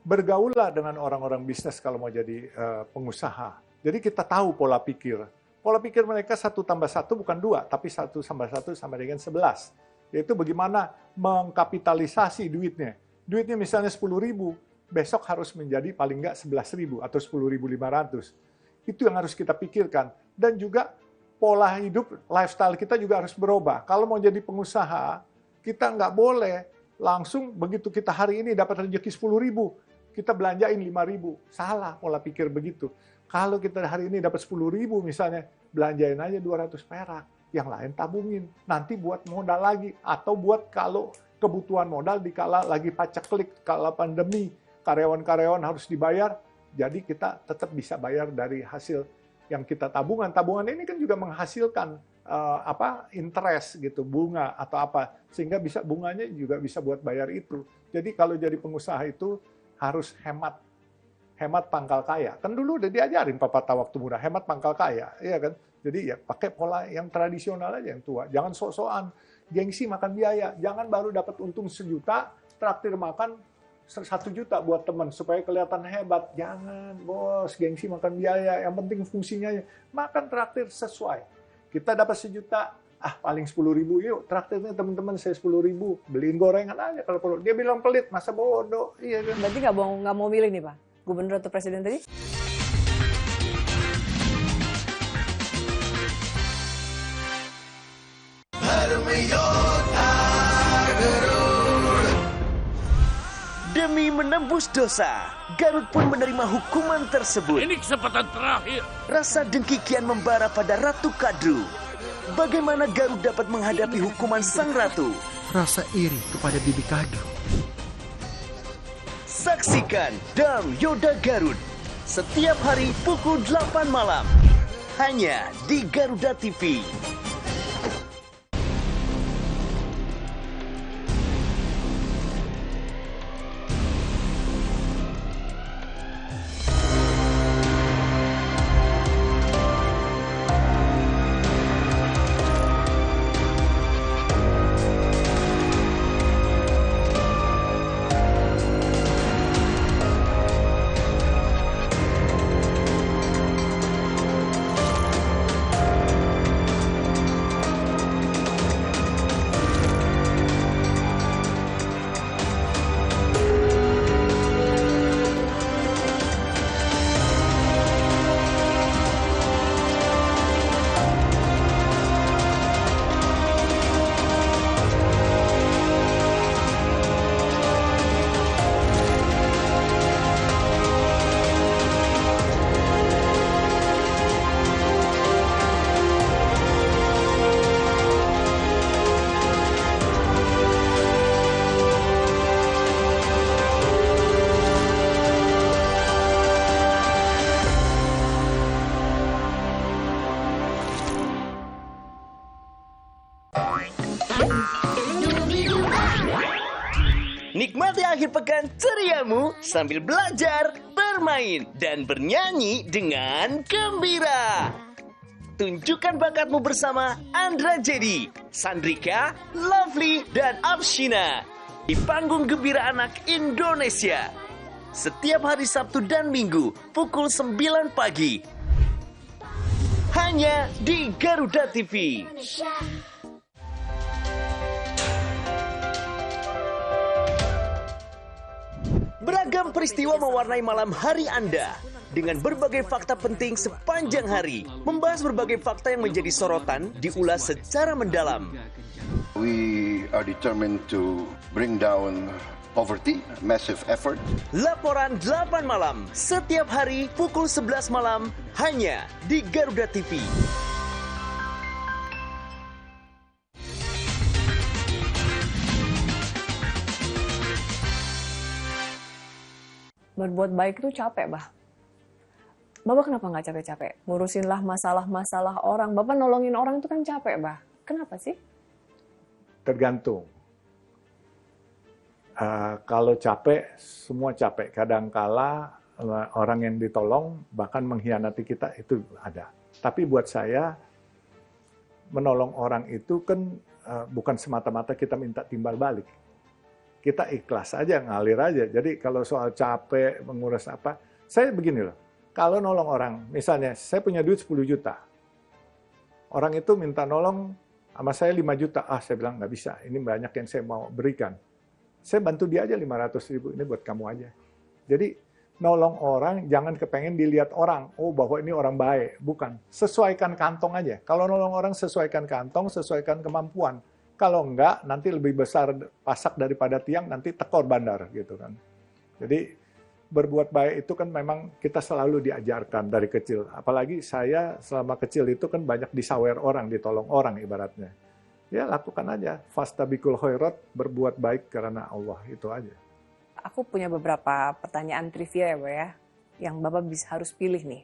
bergaullah dengan orang-orang bisnis kalau mau jadi pengusaha. Jadi kita tahu pola pikir. Pola pikir mereka 1 tambah 1 bukan 2, tapi 1 tambah 1 sama dengan 11. Yaitu bagaimana mengkapitalisasi duitnya. Duitnya misalnya 10.000, besok harus menjadi paling nggak 11.000 atau 10.500. Itu yang harus kita pikirkan. Dan juga pola hidup, lifestyle kita juga harus berubah. Kalau mau jadi pengusaha, kita nggak boleh langsung begitu kita hari ini dapat rezeki 10.000, kita belanjain 5.000. Salah pola pikir begitu. Kalau kita hari ini dapat 10.000 misalnya, belanjain aja 200 perak. Yang lain tabungin. Nanti buat modal lagi. Atau buat kalau kebutuhan modal dikala lagi paceklik, kala pandemi, karyawan-karyawan harus dibayar, jadi kita tetap bisa bayar dari hasil yang kita tabungan. Tabungan ini kan juga menghasilkan interest gitu, bunga atau apa, sehingga bisa bunganya juga bisa buat bayar itu. Jadi kalau jadi pengusaha itu harus hemat pangkal kaya. Kan dulu udah diajarin pepatah waktu muda, hemat pangkal kaya, iya kan? Jadi ya pakai pola yang tradisional aja yang tua. Jangan sok-sokan gengsi makan biaya. Jangan baru dapat untung 1 juta, traktir makan 1 juta buat teman supaya kelihatan hebat. Jangan, bos, gengsi makan biaya. Yang penting fungsinya makan traktir sesuai. Kita dapat 1 juta, paling 10.000, yuk traktirnya teman-teman saya 10.000, beliin gorengan aja kalau perlu. Dia bilang pelit, masa bodoh, iya kan? Berarti nggak mau milih nih, Pak, gubernur atau presiden tadi? Demi menembus dosa, Garut pun menerima hukuman tersebut. Ini kesempatan terakhir. Rasa dengki kian membara pada Ratu Kadru. Bagaimana Garut dapat menghadapi hukuman sang ratu? Rasa iri kepada Bibi Kadru. Saksikan Dam Yoda Garut setiap hari pukul 8 malam. Hanya di Garuda TV. Nikmati akhir pekan ceriamu sambil belajar, bermain, dan bernyanyi dengan gembira. Tunjukkan bakatmu bersama Andra Jadi, Sandrika, Lovely, dan Abshina di panggung Gembira Anak Indonesia. Setiap hari Sabtu dan Minggu pukul 9 pagi. Hanya di Garuda TV. Beragam peristiwa mewarnai malam hari Anda dengan berbagai fakta penting sepanjang hari. Membahas berbagai fakta yang menjadi sorotan diulas secara mendalam. We are determined to bring down poverty, massive effort. Laporan 8 malam setiap hari pukul 11 malam hanya di Garuda TV. Berbuat baik itu capek, Bah. Bapak kenapa nggak capek-capek? Ngurusinlah masalah-masalah orang. Bapak nolongin orang itu kan capek, Bah. Kenapa sih? Tergantung. Kalau capek, semua capek. Kadangkala orang yang ditolong bahkan mengkhianati kita, itu ada. Tapi buat saya, menolong orang itu kan bukan semata-mata kita minta timbal balik. Kita ikhlas aja, ngalir aja. Jadi kalau soal capek, mengurus apa, saya begini loh. Kalau nolong orang, misalnya saya punya duit 10 juta. Orang itu minta nolong sama saya 5 juta. Saya bilang nggak bisa, ini banyak yang saya mau berikan. Saya bantu dia aja 500.000, ini buat kamu aja. Jadi nolong orang, jangan kepengen dilihat orang, oh bahwa ini orang baik. Bukan, sesuaikan kantong aja. Kalau nolong orang, sesuaikan kantong, sesuaikan kemampuan. Kalau enggak, nanti lebih besar pasak daripada tiang, nanti tekor bandar gitu kan. Jadi berbuat baik itu kan memang kita selalu diajarkan dari kecil. Apalagi saya selama kecil itu kan banyak disawer orang, ditolong orang ibaratnya. Ya lakukan aja, fastabikul khairat, berbuat baik karena Allah, itu aja. Aku punya beberapa pertanyaan trivia ya, Bah ya, yang Bapak harus pilih nih,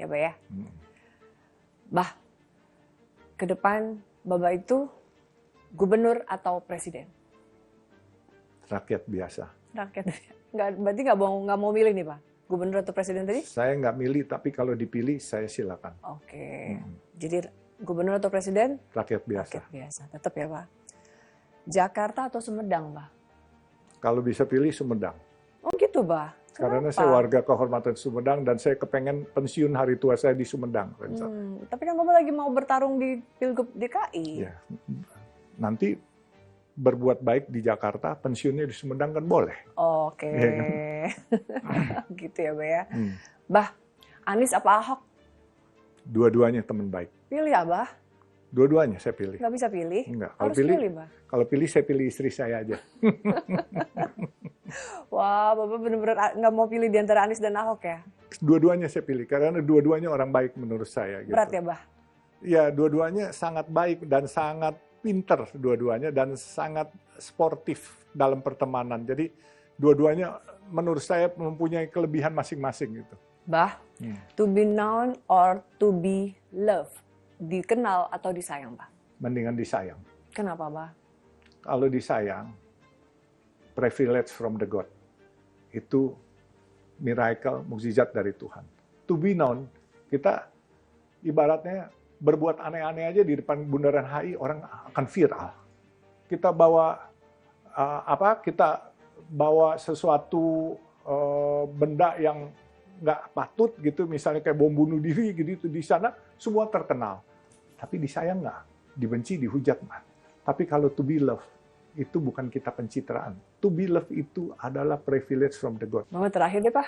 ya Bah ya. Bah, ke depan Bapak itu gubernur atau presiden? Rakyat biasa. Rakyat. Berarti nggak mau milih nih Pak? Gubernur atau presiden tadi? Saya nggak milih, tapi kalau dipilih saya silakan. Oke. Jadi gubernur atau presiden? Rakyat biasa. Rakyat biasa, tetap ya Pak. Jakarta atau Sumedang Pak? Kalau bisa pilih Sumedang. Oh gitu Pak? Karena saya warga kehormatan Sumedang dan saya kepengen pensiun hari tua saya di Sumedang. Tapi kan Bapak lagi mau bertarung di Pilgub DKI. Ya. Nanti berbuat baik di Jakarta, pensiunnya di Sumedang kan boleh. Oke. Ya, kan? Gitu ya, Bah ya. Bah, Anies apa Ahok? Dua-duanya teman baik. Pilih ya, Bah? Dua-duanya saya pilih. Nggak bisa pilih? Enggak. Harus pilih, Bah. Kalau pilih, saya pilih istri saya aja. Wah, Bapak benar-benar nggak mau pilih di antara Anies dan Ahok ya? Dua-duanya saya pilih, karena dua-duanya orang baik menurut saya. Gitu. Berat ya, Bah? Ya, dua-duanya sangat baik dan sangat pinter dua-duanya dan sangat sportif dalam pertemanan. Jadi dua-duanya menurut saya mempunyai kelebihan masing-masing gitu. Bah, to be known or to be loved, dikenal atau disayang, Bah? Mendingan disayang. Kenapa, Bah? Kalau disayang, privilege from the God. Itu miracle, mukjizat dari Tuhan. To be known, kita ibaratnya berbuat aneh-aneh aja di depan bundaran HI, orang akan viral. Kita bawa kita bawa sesuatu benda yang nggak patut gitu, misalnya kayak bom bunuh diri gitu di sana, semua terkenal. Tapi disayang nggak, dibenci, dihujat nggak. Tapi kalau to be loved, itu bukan kita pencitraan. To be loved itu adalah privilege from the God. Bapak terakhir deh, Pak.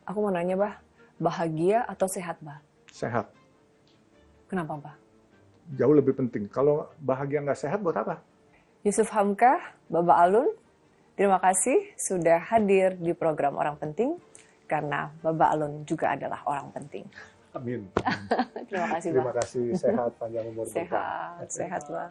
Aku mau nanya, Bah, bahagia atau sehat, Bah? Sehat. Kenapa, Pak? Jauh lebih penting. Kalau bahagia nggak sehat, buat apa? Yusuf Hamka, Bapak Alun, terima kasih sudah hadir di program Orang Penting, karena Bapak Alun juga adalah orang penting. Amin. Terima kasih, Pak. Terima kasih. Sehat, panjang umur. Sehat, Pak.